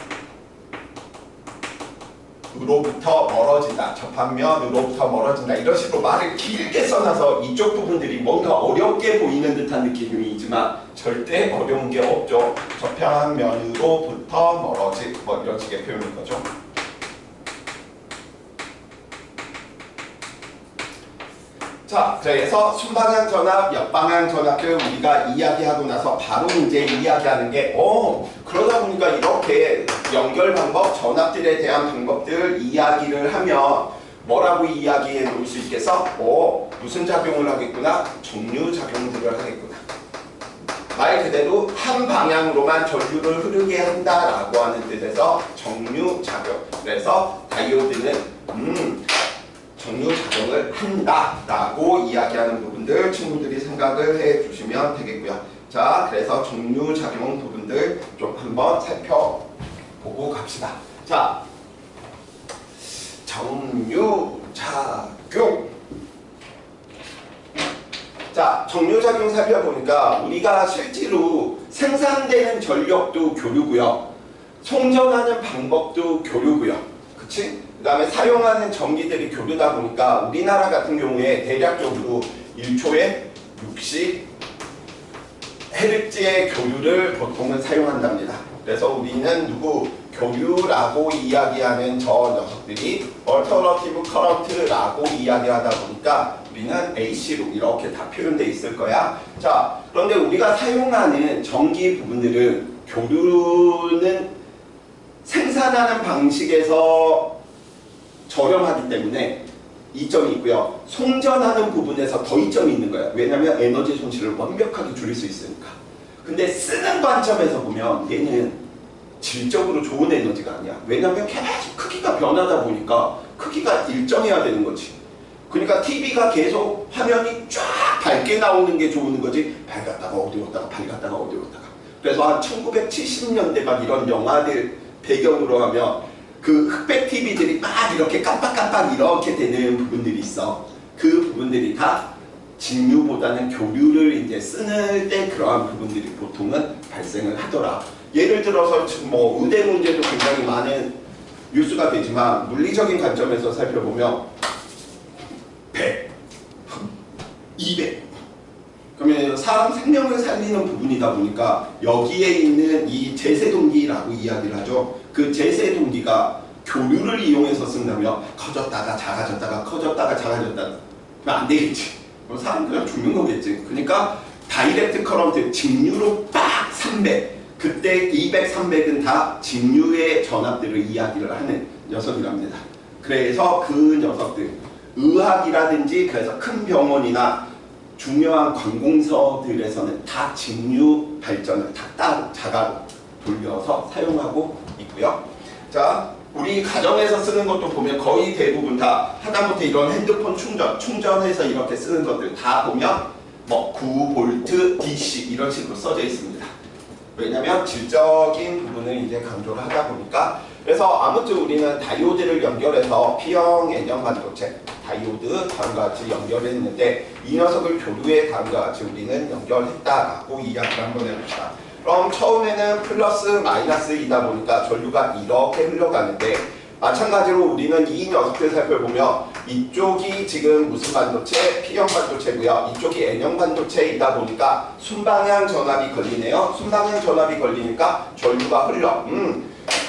으로부터 멀어진다. 접합면으로부터 멀어진다. 이런 식으로 말을 길게 써놔서 이쪽 부분들이 뭔가 어렵게 보이는 듯한 느낌이지만 절대 어려운 게 없죠. 접합면으로부터 멀어진 뭐 이런 식의 표현인 거죠. 자, 그래서 순방향 전압, 역방향 전압을 우리가 이야기하고 나서 바로 이제 이야기하는 게 그러다 보니까 이렇게 연결 방법, 전압들에 대한 방법들 이야기를 하면 뭐라고 이야기해 놓을 수 있겠어? 무슨 작용을 하겠구나? 정류 작용들을 하겠구나. 말 그대로 한 방향으로만 전류를 흐르게 한다라고 하는 뜻에서 정류 작용. 그래서 다이오드는 정류 작용을 한다라고 이야기하는 부분들 친구들이 생각을 해 주시면 되겠고요. 자, 그래서 정류 작용 부분들 좀 한번 살펴보고 갑시다. 자, 정류 작용. 자, 정류 작용 살펴보니까 우리가 실제로 생산되는 전력도 교류고요. 송전하는 방법도 교류고요. 그치? 그 다음에 사용하는 전기들이 교류다 보니까 우리나라 같은 경우에 대략적으로 1초에 60Hz의 교류를 보통은 사용한답니다. 그래서 우리는 누구 교류라고 이야기하는 저 녀석들이 얼터너티브 커런트라고 이야기하다 보니까 우리는 AC로 이렇게 다 표현되어 있을 거야. 자, 그런데 우리가 사용하는 전기 부분들은 교류는 생산하는 방식에서 저렴하기 때문에 이점이 있고요. 송전하는 부분에서 더 이점이 있는 거예요. 왜냐하면 에너지 손실을 완벽하게 줄일 수 있으니까. 근데 쓰는 관점에서 보면 얘는 질적으로 좋은 에너지가 아니야. 왜냐하면 계속 크기가 변하다 보니까 크기가 일정해야 되는 거지. 그러니까 TV가 계속 화면이 쫙 밝게 나오는 게 좋은 거지. 밝았다가 어두웠다가 밝았다가 어두웠다가. 그래서 한 1970년대 막 이런 영화들 배경으로 하면 그 흑백 TV들이 막 이렇게 깜빡깜빡 이렇게 되는 부분들이 있어. 그 부분들이 다 직류보다는 교류를 이제 쓰는 때 그러한 부분들이 보통은 발생을 하더라. 예를 들어서 지금 뭐 의대 문제도 굉장히 많은 뉴스가 되지만 물리적인 관점에서 살펴보면 100, 200 그러면 사람 생명을 살리는 부분이다 보니까 여기에 있는 이 제세동기라고 이야기를 하죠. 그 제세동기가 교류를 이용해서 쓴다면 커졌다가 작아졌다가 커졌다가 작아졌다가 안 되겠지. 그럼 사람 그냥 죽는 거겠지. 그러니까 다이렉트 커런트 직류로 빡 300 그때 200, 300은 다 직류의 전압들을 이야기를 하는 녀석이랍니다. 그래서 그 녀석들 의학이라든지 그래서 큰 병원이나 중요한 관공서들에서는 다 직류 발전을 다 따로 자가로 돌려서 사용하고 있고요. 자, 우리 가정에서 쓰는 것도 보면 거의 대부분 다 하다못해 이런 핸드폰 충전해서 이렇게 쓰는 것들 다 보면 뭐 9V DC 이런 식으로 써져 있습니다. 왜냐면 질적인 부분을 이제 강조를 하다 보니까. 그래서 아무튼 우리는 다이오드를 연결해서 P형 N형 반도체 다이오드 다음과 같이 연결했는데 이 녀석을 교류에 다음과 같이 우리는 연결했다라고 이야기를 한번 해봅시다. 그럼 처음에는 플러스 마이너스이다 보니까 전류가 이렇게 흘러가는데 마찬가지로 우리는 이 녀석들 살펴보면 이쪽이 지금 무슨 반도체? P형 반도체고요. 이쪽이 N형 반도체이다 보니까 순방향 전압이 걸리네요. 순방향 전압이 걸리니까 전류가 흘러.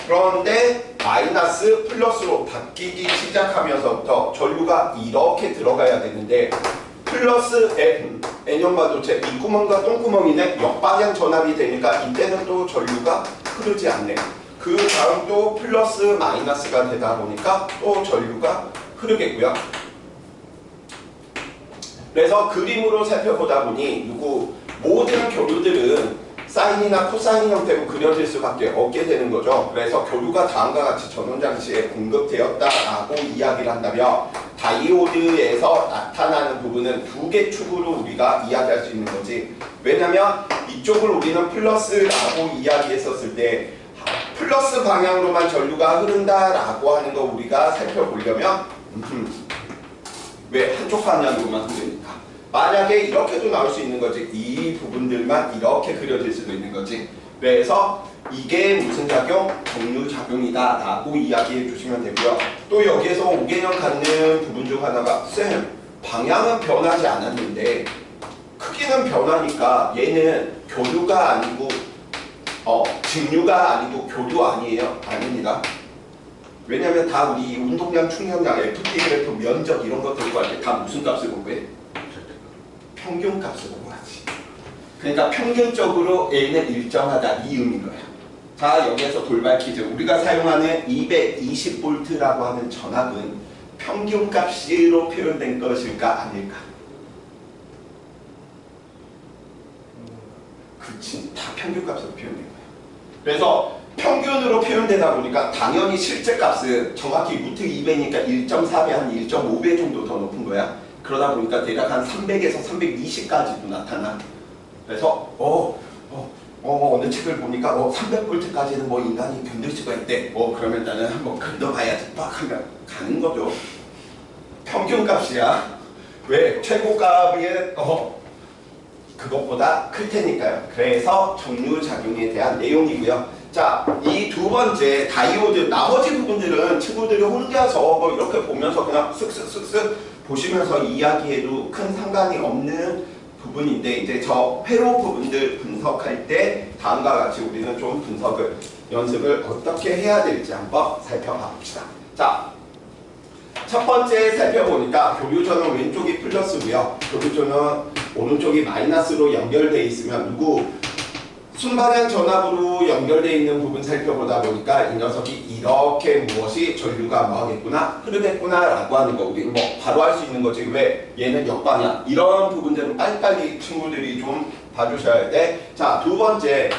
그런데 마이너스 플러스로 바뀌기 시작하면서부터 전류가 이렇게 들어가야 되는데 플러스 N형 반도체 이 구멍과 똥구멍이네 역방향 전압이 되니까 이때는 또 전류가 흐르지 않네. 그 다음 또 플러스 마이너스가 되다 보니까 또 전류가 흐르겠고요. 그래서 그림으로 살펴보다 보니 모든 교류들은 사인이나 코사인 형태로 그려질 수밖에 없게 되는 거죠. 그래서 교류가 다음과 같이 전원장치에 공급되었다라고 이야기를 한다면 다이오드에서 나타나는 부분은 두 개 축으로 우리가 이야기할 수 있는 거지. 왜냐면 이쪽을 우리는 플러스라고 이야기했었을 때 플러스 방향으로만 전류가 흐른다라고 하는 거 우리가 살펴보려면 왜 한쪽 방향으로만 흐르니까 만약에 이렇게도 나올 수 있는 거지. 이 부분들만 이렇게 그려질 수도 있는 거지. 그래서 이게 무슨 작용? 정류작용이다 라고 이야기해 주시면 되고요. 또 여기에서 5개년 갖는 부분 중 하나가 쌤 방향은 변하지 않았는데 크기는 변하니까 얘는 교류가 아니고 직류가 아니고 교류 아니에요? 아닙니다. 왜냐면 다 우리 운동량, 충격량, FT 그래프, 면적 이런 것들 구할 때 다 무슨 값을 공부해? 평균 값을 공부하지. 그러니까 평균적으로 A는 일정하다 이 의미인 거야. 자 여기에서 돌발 퀴즈. 우리가 사용하는 220V라고 하는 전압은 평균 값으로 표현된 것일까 아닐까? 그치, 다 평균 값으로 표현된 거야. 그래서 평균으로 표현되다 보니까 당연히 실제 값은 정확히 루트 2배니까 1.4배 한 1.5배 정도 더 높은 거야. 그러다 보니까 대략 한 300에서 320까지도 나타나. 그래서 어느 책을 보니까 300V까지는 뭐 인간이 견딜 수가 있대. 그러면 나는 한번 건너봐야지. 빡 하면 가는 거죠. 평균 값이야. 왜? 최고값이 그것보다 클 테니까요. 그래서 정류작용에 대한 내용이고요. 자, 이 두 번째 다이오드 나머지 부분들은 친구들이 혼자서 뭐 이렇게 보면서 그냥 쓱쓱쓱쓱 보시면서 이야기해도 큰 상관이 없는 부분인데 이제 저 회로 부분들 분석할 때 다음과 같이 우리는 좀 연습을 어떻게 해야 될지 한번 살펴봐 봅시다. 자, 첫 번째 살펴보니까 교류전은 왼쪽이 플러스고요. 교류전은 오른쪽이 마이너스로 연결되어 있으면 순방향 전압으로 연결되어 있는 부분 살펴보다 보니까 이 녀석이 이렇게 무엇이 전류가 뭐하겠구나 흐르겠구나 라고 하는 거 우리 뭐 바로 할 수 있는 거지. 왜? 얘는 역방향. 이런 부분들은 빨리빨리 친구들이 좀 봐주셔야 돼. 자, 두 번째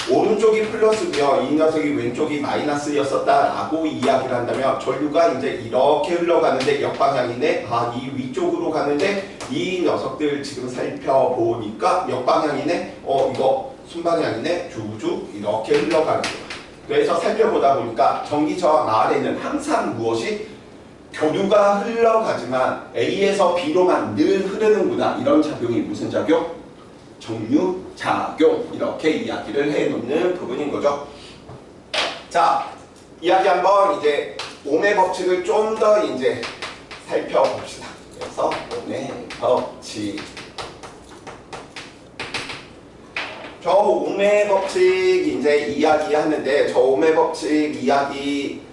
오른쪽이 플러스고요. 이 녀석이 왼쪽이 마이너스였었다라고 이야기를 한다면 전류가 이제 이렇게 흘러가는데 역방향이네. 이 위쪽으로 가는데 이 녀석들 지금 살펴보니까 역방향이네. 이거 순방향이네. 쭉 이렇게 흘러가는 거예요. 그래서 살펴보다 보니까 전기 저항 R에는 항상 무엇이? 교류가 흘러가지만 A에서 B로만 늘 흐르는구나. 이런 작용이 무슨 작용? 정류작용. 이렇게 이야기를 해놓는 부분인 거죠. 자, 이야기 한번 이제 옴의 법칙을 좀 더 이제 살펴봅시다. 그래서 옴의 법칙. 저 옴의 법칙 이제 이야기하는데 저 옴의 법칙 이야기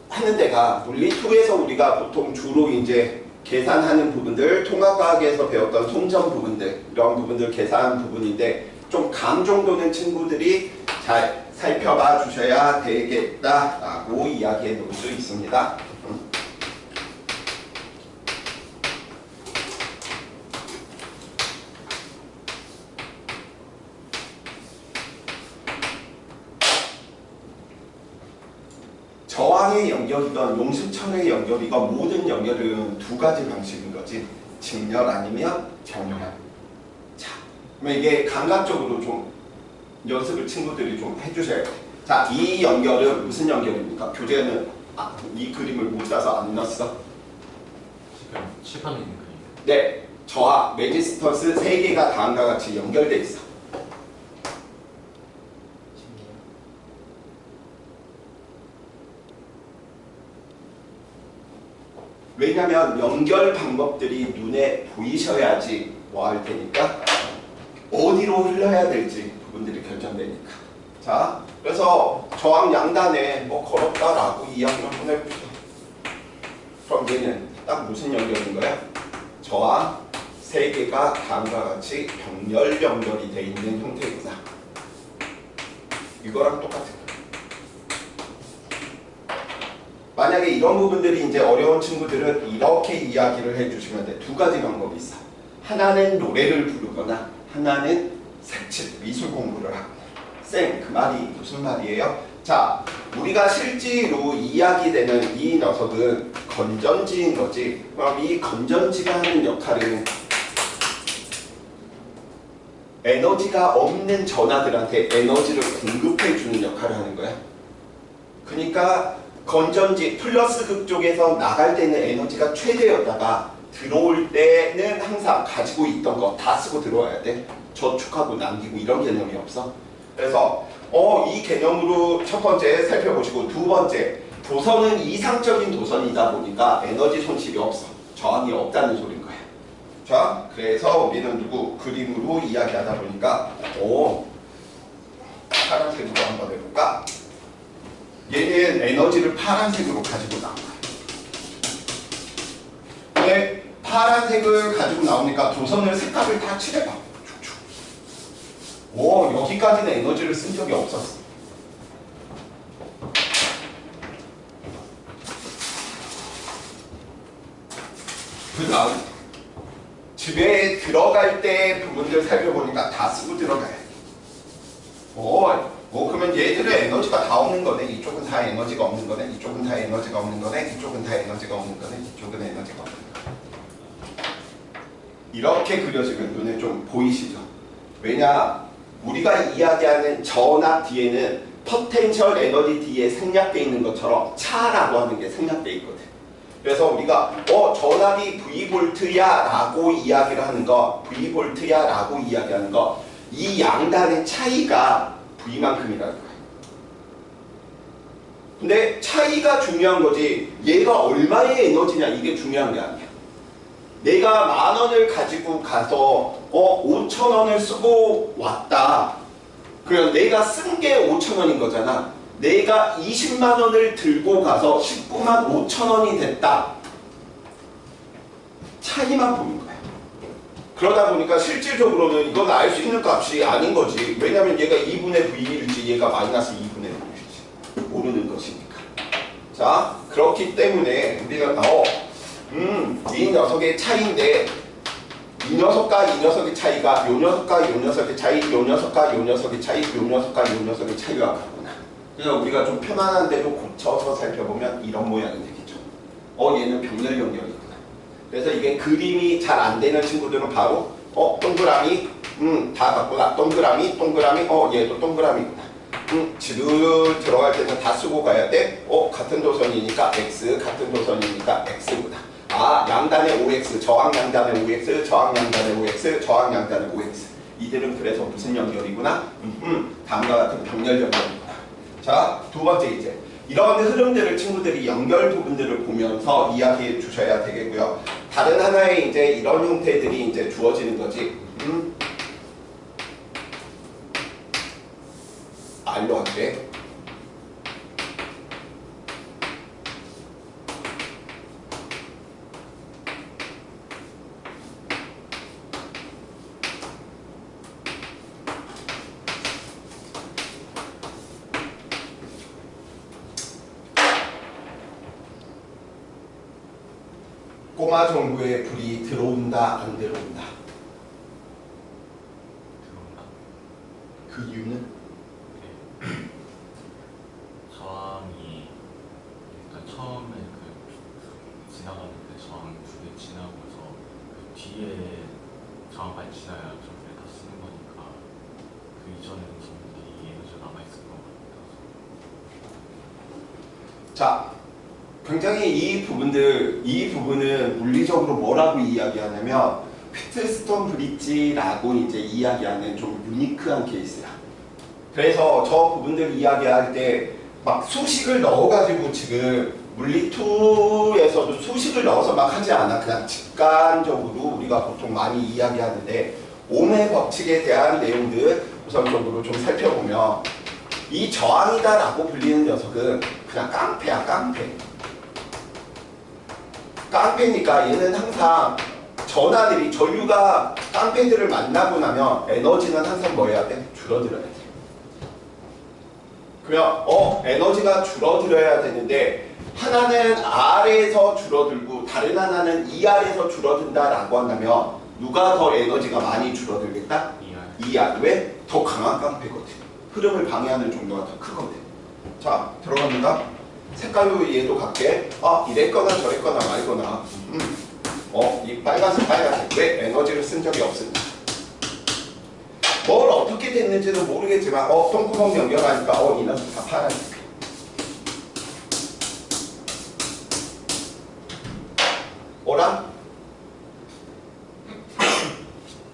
하는 데가 물리2에서 우리가 보통 주로 이제 계산하는 부분들, 통합과학에서 배웠던 송전 부분들, 이런 부분들 계산하는 부분인데 좀 감 정도는 친구들이 잘 살펴봐 주셔야 되겠다라고 이야기해 놓을 수 있습니다. 저항의 연결이건 용수철의 연결이건 모든 연결은 두 가지 방식인 거지. 직렬 아니면 병렬. 그러면 이게 감각적으로 좀 연습을 친구들이 좀 해주셔야 돼요. 자, 이 연결은 무슨 연결입니까? 교재는 이 그림을 못 따서 안 넣었어. 지금 칠판에 있는 그림. 네, 저와 레지스턴스 3개가 다음과 같이 연결돼 있어. 왜냐면 연결 방법들이 눈에 보이셔야지 뭐 할 테니까 어디로 흘러야 될지 부분들이 결정되니까. 자, 그래서 저항 양단에 뭐 걸었다라고 이야기를 한번 해봅시다. 그럼 얘는 딱 무슨 연결인 거야? 저항 3개가 다음과 같이 병렬 연결이 돼 있는 형태구나. 이거랑 똑같은 거야. 만약에 이런 부분들이 이제 어려운 친구들은 이렇게 이야기를 해주시면 돼. 2가지 방법이 있어. 하나는 노래를 부르거나 하나는 색칠, 미술 공부를 하거나. 쌤, 그 말이 무슨 말이에요? 자, 우리가 실제로 이야기되는 이 녀석은 건전지인 거지. 그럼 이 건전지가 하는 역할은 에너지가 없는 전하들한테 에너지를 공급해주는 역할을 하는 거야. 그러니까 건전지 플러스 극 쪽에서 나갈 때는 에너지가 최대였다가 들어올 때는 항상 가지고 있던 거 다 쓰고 들어와야 돼. 저축하고 남기고 이런 개념이 없어. 그래서 이 개념으로 첫 번째 살펴보시고, 두 번째, 도선은 이상적인 도선이다 보니까 에너지 손실이 없어. 저항이 없다는 소린 거야. 자, 그래서 우리는 그림으로 이야기하다 보니까 파란색으로 한번 해볼까? 얘는 에너지를 파란색으로 가지고 나온 거야. 근데 파란색을 가지고 나오니까 도선을 색깔을 다 칠해봐. 여기까지는 에너지를 쓴 적이 없었어. 그 다음 집에 들어갈 때 부분들 살펴보니까 다 쓰고 들어가야 돼. 그러면 얘들의 에너지가 다 없는 거네. 이쪽은 다 에너지가 없는 거네. 이쪽은 다 에너지가 없는 거네. 이쪽은 다 에너지가 없는 거네. 이쪽은 에너지가 없는 거네. 이렇게 그려지면 눈에 좀 보이시죠? 왜냐? 우리가 이야기하는 전압 뒤에는 포텐셜 에너지 뒤에 생략되어 있는 것처럼 차라고 하는 게 생략되어 있거든. 그래서 우리가 전압이 V볼트야 라고 이야기를 하는 거, V볼트야 라고 이야기하는 거, 이 양단의 차이가 V만큼이라는 거야. 근데 차이가 중요한 거지 얘가 얼마의 에너지냐 이게 중요한 게 아니야. 내가 10,000원을 가지고 가서 5,000원을 쓰고 왔다. 그럼 내가 쓴 게 5,000원인 거잖아. 내가 20만 원을 들고 가서 19만 5천 원이 됐다. 차이만 보는 거야. 그러다 보니까 실질적으로는 이건 알 수 있는 값이 아닌 거지. 왜냐면 얘가 2분의 V일지 얘가 마이너스 2분의 V일지 모르는 것이니까. 자, 그렇기 때문에 우리는 이 녀석의 차이인데 이 녀석과 이 녀석의 차이가 요 녀석과 요 녀석의 차이, 요 녀석과 요 녀석의 차이, 요 녀석과 요 녀석의 차이가 같구나. 그래서 우리가 좀 편안한 대로 고쳐서 살펴보면 이런 모양이 되겠죠. 얘는 병렬 연결이구나. 그래서 이게 그림이 잘 안 되는 친구들은 바로 동그라미 다 같구나. 동그라미 얘도 동그라미구나. 집을 들어갈 때는 다 쓰고 가야 돼. 같은 도선이니까 X, 같은 도선이니까 X구나. 양단의 OX, 저항 양단의 OX, 저항 양단의 OX, 저항 양단의 OX. 이들은 그래서 무슨 연결이구나? 다음과 같은 병렬 연결이구나. 자, 두 번째 이제 이런 흐름들을 친구들이 연결 부분들을 보면서 이야기해 주셔야 되겠고요. 다른 하나의 이제 이런 형태들이 이제 주어지는 거지. 알로 할게. 꼬마 정부의 불이 들어온다 안 들어온다. 들어온다. 그 이유는 저항이 일단 처음에 그 지나가는데 저항 두 개 지나고서 그 뒤에 저항 많이 지나야 저게 다 쓰는 거니까 그 이전에는 전부 이 에너지가 남아있을 것 같아서. 자, 굉장히 이 부분은 물리적으로 뭐라고 이야기하냐면 휘트스톤 브릿지라고 이제 이야기하는 좀 유니크한 케이스야. 그래서 저 부분들 이야기할 때 막 수식을 넣어가지고 지금 물리2에서도 수식을 넣어서 막 하지 않아. 그냥 직관적으로 우리가 보통 많이 이야기하는데 옴의 법칙에 대한 내용들 우선적으로 좀 살펴보면 이 저항이다라고 불리는 녀석은 그냥 깡패야, 깡패. 깡패니까 얘는 항상 전하들이 전류가 깡패들을 만나고 나면 에너지는 항상 뭐 해야 돼? 줄어들어야 돼. 그러면 에너지가 줄어들어야 되는데 하나는 R에서 줄어들고 다른 하나는 ER에서 줄어든다라고 한다면 누가 더 에너지가 많이 줄어들겠다? ER. 왜? 더 강한 깡패거든. 흐름을 방해하는 정도가 더 크거든. 자, 들어갑니다. 색깔로 얘도 갈게. 이랬거나 저랬거나 말거나. 이 빨간색 왜 에너지를 쓴 적이 없습니다. 뭘 어떻게 됐는지는 모르겠지만 똥구멍 연결하니까 이 녀석 다 파란색. 어라?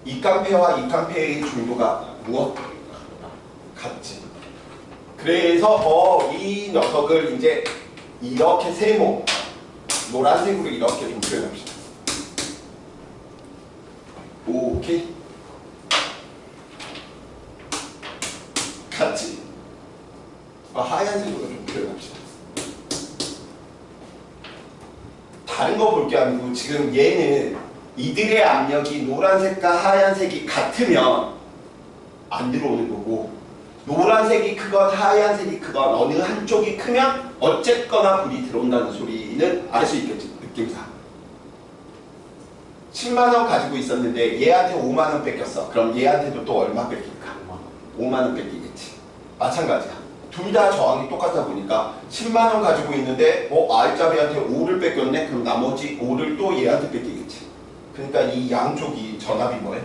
이 깡패와 이 깡패의 중도가 무엇? 같지. 그래서 이 녀석을 이제 이렇게 세모 노란색으로 이렇게 좀 표현합시다. 오케이. 같이 하얀색으로 좀 표현합시다. 다른 거 볼 게 아니고 지금 얘는 이들의 압력이 노란색과 하얀색이 같으면 안 들어오는 거고 노란색이 크건 하얀색이 크건 어느 한쪽이 크면 어쨌거나 불이 들어온다는 소리는 알 수 있겠지. 느낌상 10만원 가지고 있었는데 얘한테 5만원 뺏겼어. 그럼 얘한테도 또 얼마 뺏길까? 5만원 뺏기겠지. 마찬가지야. 둘 다 저항이 똑같다 보니까 10만원 가지고 있는데 R자리한테 5를 뺏겼네? 그럼 나머지 5를 또 얘한테 뺏기겠지. 그러니까 이 양쪽이 전압이 뭐해?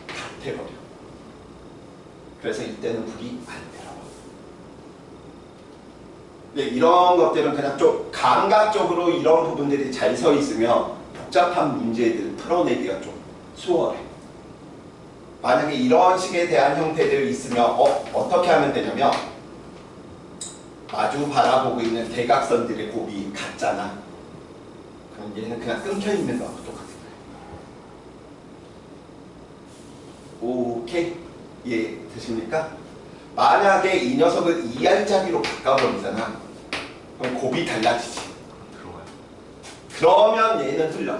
같아버려. 그래서 이때는 불이 안 들어와. 근데 이런 것들은 그냥 좀 감각적으로 이런 부분들이 잘 서 있으면 복잡한 문제들 풀어내기가 좀 수월해. 만약에 이런 식에 대한 형태들이 있으면 어떻게 하면 되냐면 마주 바라보고 있는 대각선들의 곱이 같잖아. 그럼 얘는 그냥 끊겨 있는 거하고 똑같은 거야. 오케이? 예, 되십니까? 만약에 이 녀석을 ER자리로 바꿔버리잖아. 그럼 곱이 달라지지. 그러면 얘는 흘러.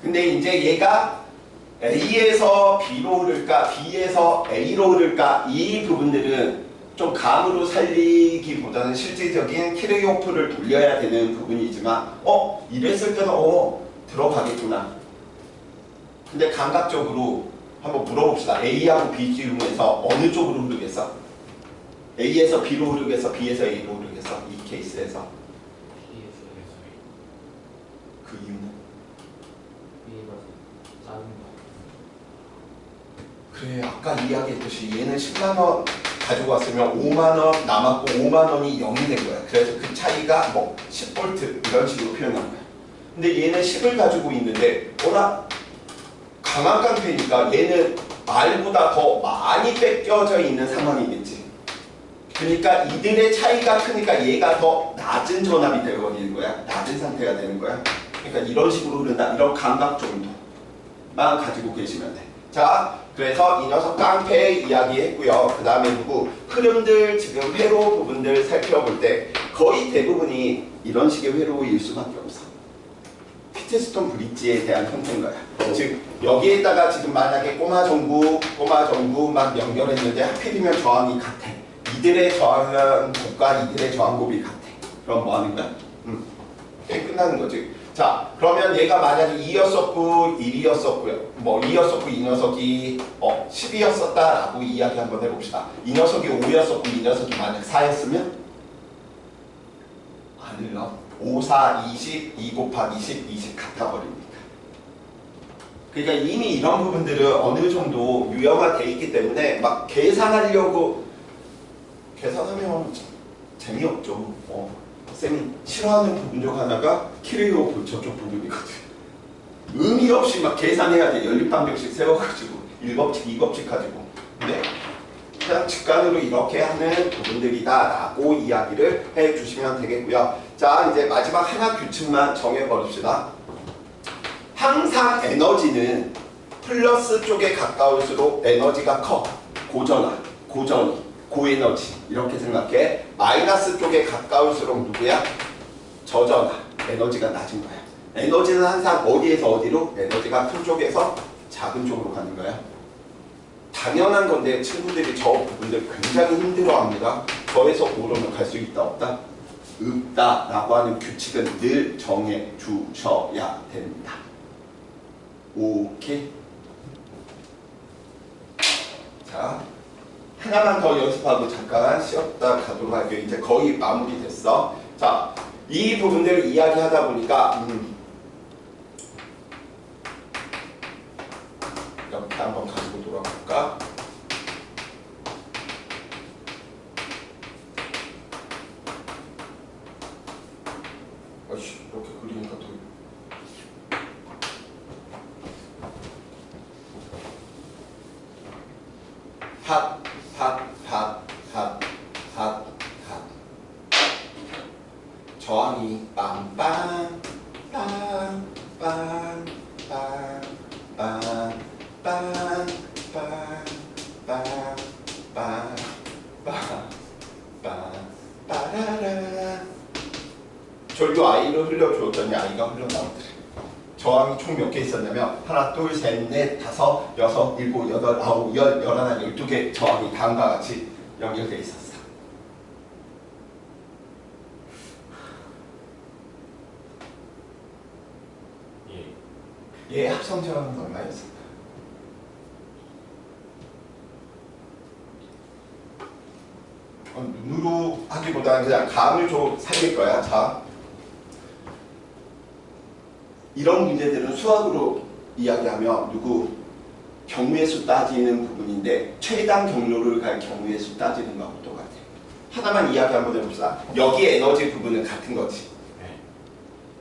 근데 이제 얘가 A에서 B로 흐를까, B에서 A로 흐를까, 이 부분들은 좀 감으로 살리기보다는 실질적인 키르호프를 돌려야 되는 부분이지만, 이랬을 때는 들어가겠구나. 근데 감각적으로 한번 물어봅시다. A하고 B 중에서 어느 쪽으로 흐르겠어? A에서 B로 흐르겠어? B에서 A로 흐르겠어? 이 케이스에서. 그 이유는? 그래, 아까 이야기했듯이 얘는 10만원 가지고 왔으면 5만원 남았고 5만원이 0이 된 거야. 그래서 그 차이가 10V 이런 식으로 표현한 거야. 근데 얘는 10을 가지고 있는데 강한 깡패니까 얘는 R보다 더 많이 뺏겨져 있는 상황이겠지. 그러니까 이들의 차이가 크니까 얘가 더 낮은 전압이 되어버리는 거야. 낮은 상태가 되는 거야. 그러니까 이런 식으로 흐른다. 이런 감각 정도만 가지고 계시면 돼. 자, 그래서 이 녀석 깡패 이야기했고요. 그 다음에 흐름들 지금 회로 부분들 살펴볼 때 거의 대부분이 이런 식의 회로일 수밖에 없어. 휘트스톤 브릿지에 대한 형태인 거야. 즉 여기에다가 지금 만약에 꼬마 전구만 연결했는데 하필이면 저항이 같아. 이들의 저항곱과 이들의 저항곱이 같아. 그럼 뭐 하는 거야? 끝나는 거지. 자, 그러면 얘가 만약에 2였었고 1이었었고요. 2였었고 이 녀석이 10이었었다라고 이야기 한번 해봅시다. 이 녀석이 5였었고 이 녀석이 만약 4였으면 안 흘러. 5, 4, 20, 2 곱하기 10, 20 같아 버립니다. 그러니까 이미 이런 부분들은 어느 정도 유형화돼 있기 때문에 막 계산하려고 계산하면 재미없죠. 쌤이 싫어하는 부분 중 하나가 키르이오프 저쪽 부분이거든. 의미 없이 막 계산해야 돼. 연립방정식 세워가지고 1법칙, 2법칙 가지고. 근데 그냥 직관으로 이렇게 하는 부분들이다 라고 이야기를 해주시면 되겠고요. 자, 이제 마지막 하나 규칙만 정해버립시다. 항상 에너지는 플러스 쪽에 가까울수록 에너지가 커. 고전화, 고전이, 고에너지 이렇게 생각해. 마이너스 쪽에 가까울수록 누구야? 저전화, 에너지가 낮은 거야. 에너지는 항상 어디에서 어디로? 에너지가 큰 쪽에서 작은 쪽으로 가는 거야. 당연한 건데 친구들이 저 부분들 굉장히 힘들어합니다. 저에서 오로는 갈 수 있다 없다? 없다 라고 하는 규칙은 늘 정해 주셔야 됩니다. 오케이? 자, 하나만 더 연습하고 잠깐 쉬었다 가도록 할게요. 이제 거의 마무리 됐어. 자, 이 부분들을 이야기하다 보니까 이렇게 한번 가지고 돌아볼까? 아이씨, 이렇게 그리니까 더 핫 저항이 빵빵 빠라라. 전류 I로 흘려주었더니 I가 흘러나오더래. 저항이 총 몇 개 있었냐면 하나, 둘, 셋, 넷, 다섯, 여섯, 일곱, 여덟, 아홉, 열, 열하나, 12개 저항이 다음과 같이 연결되어 있었어. 얘 합성 저항은 얼마였을까? 눈으로 하기보다는 그냥 감을 좀 살릴 거야. 자, 이런 문제들은 수학으로 이야기하면 경우의 수 따지는 부분인데 최단 경로를 갈 경우의 수 따지는 거하고 똑같아. 하나만 이야기 한번 해봅시다. 여기의 에너지 부분은 같은 거지.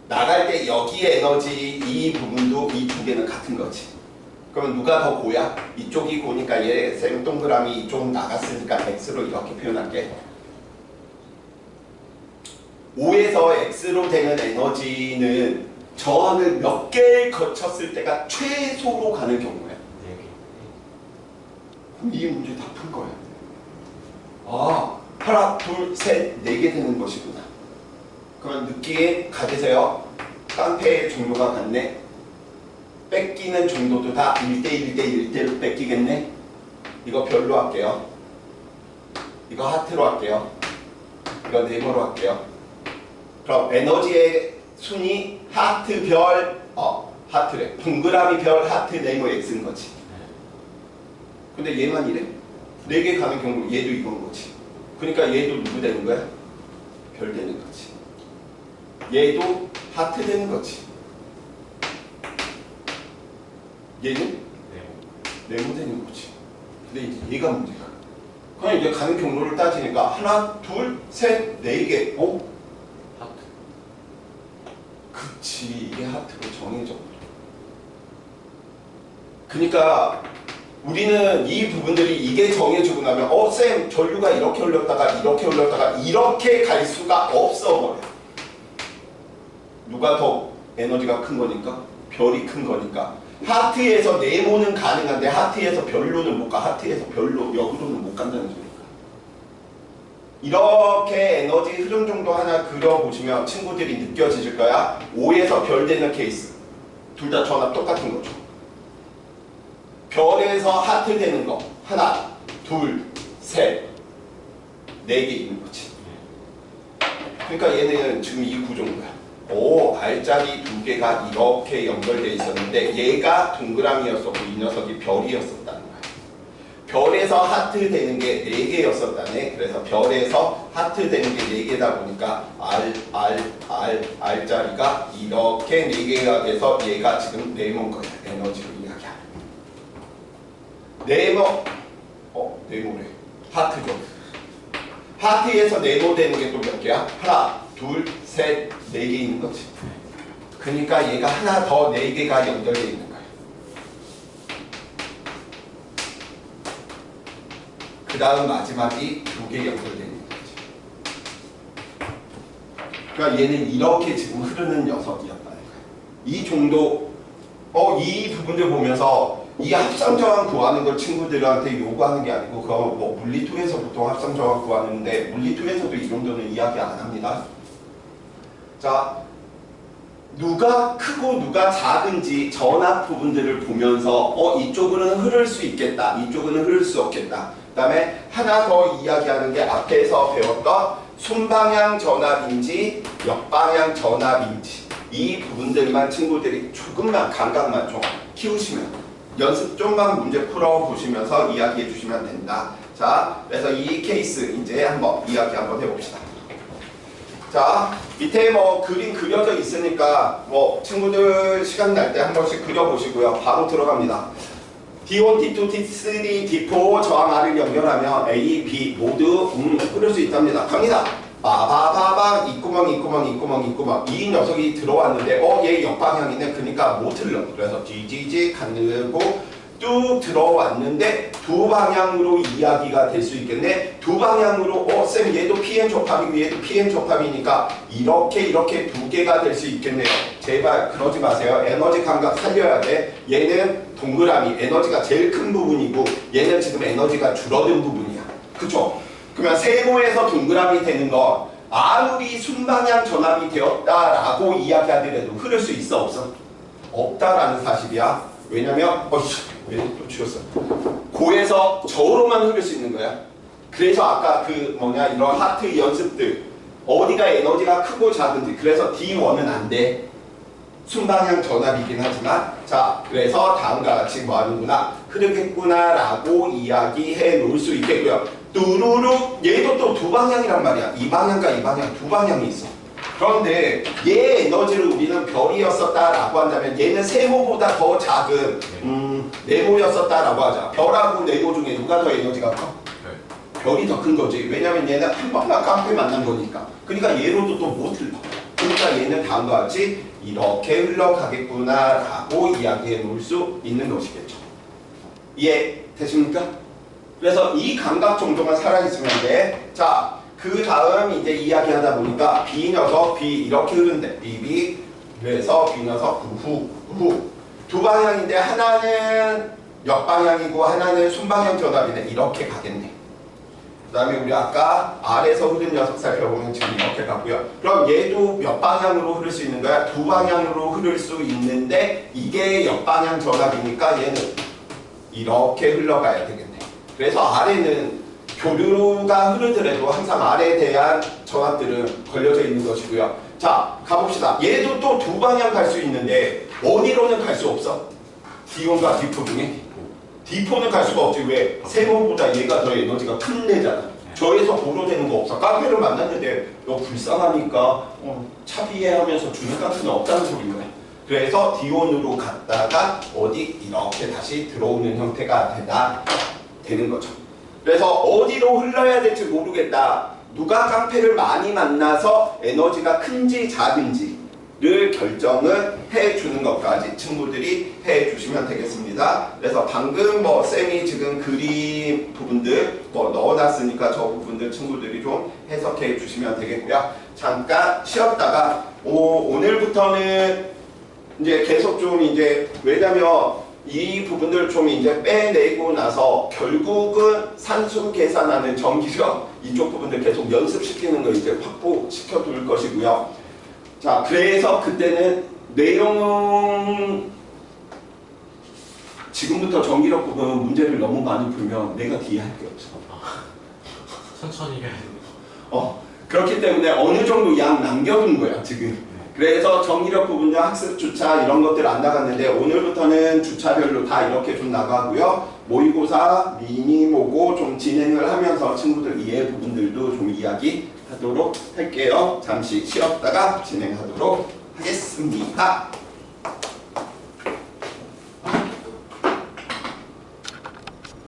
나갈 때 여기의 에너지 이 부분도 이 두 개는 같은 거지. 그러면 누가 더 고야? 이쪽이 고니까 얘 쌤 동그라미 이쪽 나갔으니까 X로 이렇게 표현할게. O에서 X로 되는 에너지는 저항을 몇 개를 거쳤을 때가 최소로 가는 경우야. 그럼 이 문제 다 풀 거야. 아, 하나, 둘, 셋, 네 개 되는 것이구나. 그러면 느끼게 가지세요. 깡패의 종류가 같네. 뺏기는 정도도 다 1대1 대 1대로 뺏기겠네. 이거 별로 할게요. 이거 하트로 할게요. 이거 네모로 할게요. 그럼 에너지의 순위 하트 별 하트래. 동그라미 별 하트 네모 X인 거지. 근데 얘만 이래? 4개 가는 경우 얘도 이건 거지. 그러니까 얘도 누구 되는 거야? 별 되는 거지. 얘도 하트 되는 거지. 얘는 네모 되는 거지. 근데 이제 얘가 문제야. 그냥 이제 가는 경로를 따지니까 하나, 둘, 셋, 4개. 하트. 그치, 이게 하트로 정해져. 그러니까 우리는 이 부분들이 이게 정해지고 나면 쌤 전류가 이렇게 흘렀다가 이렇게 흘렀다가 이렇게 갈 수가 없어 버려. 누가 더 에너지가 큰 거니까? 별이 큰 거니까. 하트에서 네모는 가능한데 하트에서 별로는 못 가. 하트에서 별로 역으로는 못 간다는 소리니까. 이렇게 에너지 흐름 정도 하나 그려보시면 친구들이 느껴지실 거야. 5에서 별 되는 케이스. 둘 다 전압 똑같은 거죠. 별에서 하트 되는 거. 하나, 둘, 셋, 4개 있는 거지. 그러니까 얘는 지금 이 구조인 거야. 알짜리 2개가 이렇게 연결되어 있었는데 얘가 동그라미였었고 이 녀석이 별이었었다는 거야. 별에서 하트 되는 게 4개였었다네. 그래서 별에서 하트 되는 게 4개다 보니까 R자리가 이렇게 4개가 돼서 얘가 지금 네모인 거야. 에너지로 이야기하면. 네모 네모래. 하트죠. 하트에서 네모되는 게 또 몇 개야? 하나, 둘, 셋, 네 개 있는 거지. 그러니까 얘가 하나 더 네 개가 연결되어 있는 거야. 그 다음 마지막이 두 개 연결되어 있는 거지. 그러니까 얘는 이렇게 지금 흐르는 녀석이었다는 거야. 이 정도 이 부분들 보면서 이 합성정황 구하는 걸 친구들한테 요구하는 게 아니고 그거 뭐 물리2에서 보통 합성정황 구하는데 물리2에서도 이 정도는 이야기 안 합니다. 자, 누가 크고 누가 작은지 전압 부분들을 보면서 이쪽으로는 흐를 수 있겠다, 이쪽으로는 흐를 수 없겠다. 그 다음에 하나 더 이야기하는 게 앞에서 배웠던 순방향 전압인지 역방향 전압인지 이 부분들만 친구들이 조금만 감각만 좀 키우시면 연습 좀만 문제 풀어보시면서 이야기해 주시면 된다. 자, 그래서 이 케이스 이제 한번 이야기 한번 해봅시다. 자, 밑에 뭐 그림 그려져 있으니까 뭐 친구들 시간 날 때 한 번씩 그려보시고요. 바로 들어갑니다. D1, D2, D3, D4 저항 R을 연결하면 A, B 모두 흐를 수 있답니다. 갑니다. 빠바바바 이구멍 이구멍 이구멍 이구멍 이 녀석이 들어왔는데 얘 역방향이네. 그러니까 못 흘러. 그래서 뒤지지 가늘고 뚝 들어왔는데 두 방향으로 이야기가 될 수 있겠네. 두 방향으로 쌤 얘도 PN 접합이고 얘도 PN 접합이니까 이렇게 두 개가 될 수 있겠네요. 제발 그러지 마세요. 에너지 감각 살려야 돼. 얘는 동그라미 에너지가 제일 큰 부분이고 얘는 지금 에너지가 줄어든 부분이야. 그쵸? 그러면 세모에서 동그라미 되는 건 아무리 순방향 전압이 되었다라고 이야기하더라도 흐를 수 있어 없어? 없다라는 사실이야. 왜냐면 왜 또 치웠어? 고에서 저로만 흐를 수 있는 거야. 그래서 아까 이런 하트 연습들 어디가 에너지가 크고 작은지 그래서 D1은 안 돼. 순방향 전압이긴 하지만 자 그래서 다음과 같이 뭐 하는구나 흐르겠구나 라고 이야기해 놓을 수 있겠고요. 뚜루룩 얘도 또 두 방향이란 말이야. 이 방향과 이 방향 두 방향이 있어. 그런데 얘 에너지를 우리는 별이었었다라고 한다면 얘는 세모보다 더 작은 네모였었다라고 하자. 별하고 네모 중에 누가 더 에너지가 커? 별이 더 큰 거지. 왜냐면 얘는 한 번만 깡패 만난 거니까. 그러니까 얘로도 또 못 흘러. 그러니까 얘는 다음과 같이 이렇게 흘러가겠구나라고 이야기해 놓을 수 있는 것이겠죠. 이해 되십니까? 그래서 이 감각 정도만 살아있으면 돼. 자, 그 다음 이제 이야기하다 보니까 B 녀석 B 이렇게 흐른대. B 그래서 B 녀석 후 두 방향인데 하나는 역방향이고 하나는 순방향 전압이네. 이렇게 가겠네. 그 다음에 우리 아까 R에서 흐른 녀석 살펴보면 지금 이렇게 가고요. 그럼 얘도 몇 방향으로 흐를 수 있는 거야? 두 방향으로 흐를 수 있는데 이게 역방향 전압이니까 얘는 이렇게 흘러가야 되겠네. 그래서 R에는 교류가 흐르더라도 항상 R에 대한 전압들은 걸려져 있는 것이고요. 자, 가봅시다. 얘도 또 두 방향 갈 수 있는데 어디로는 갈 수 없어? D1과 D4 중에 D4는 갈 수가 없지. 왜? 세모보다 얘가 더 에너지가 큰 데잖아. 저에서 보로되는 거 없어. 깡패를 만났는데 너 불쌍하니까 차비해 하면서 주는 깡패는 없다는 소리인 거야. 그래서 D1으로 갔다가 어디 이렇게 다시 들어오는 형태가 되는 거죠. 그래서 어디로 흘러야 될지 모르겠다. 누가 깡패를 많이 만나서 에너지가 큰지 작은지를 결정을 해주는 것까지 친구들이 해주시면 되겠습니다. 그래서 방금 쌤이 지금 그림 부분들 넣어놨으니까 저 부분들 친구들이 좀 해석해 주시면 되겠고요. 잠깐 쉬었다가 오늘부터는 이제 계속 좀 왜냐면 이 부분들 좀 이제 빼내고 나서 결국은 산수 계산하는 전기력 이쪽 부분들 계속 연습시키는 거 이제 확보시켜 둘 것이고요. 자, 그래서 그때는 내용 지금부터 전기력 부분 문제를 너무 많이 풀면 내가 뒤에 할 게 없어. 천천히 해야 돼. 그렇기 때문에 어느 정도 양 남겨둔 거야 지금. 그래서 전기력 부분과 학습 주차 이런 것들 안 나갔는데 오늘부터는 주차별로 다 이렇게 좀 나가고요. 모의고사, 미니모고 좀 진행을 하면서 친구들 이해 부분들도 좀 이야기하도록 할게요. 잠시 쉬었다가 진행하도록 하겠습니다.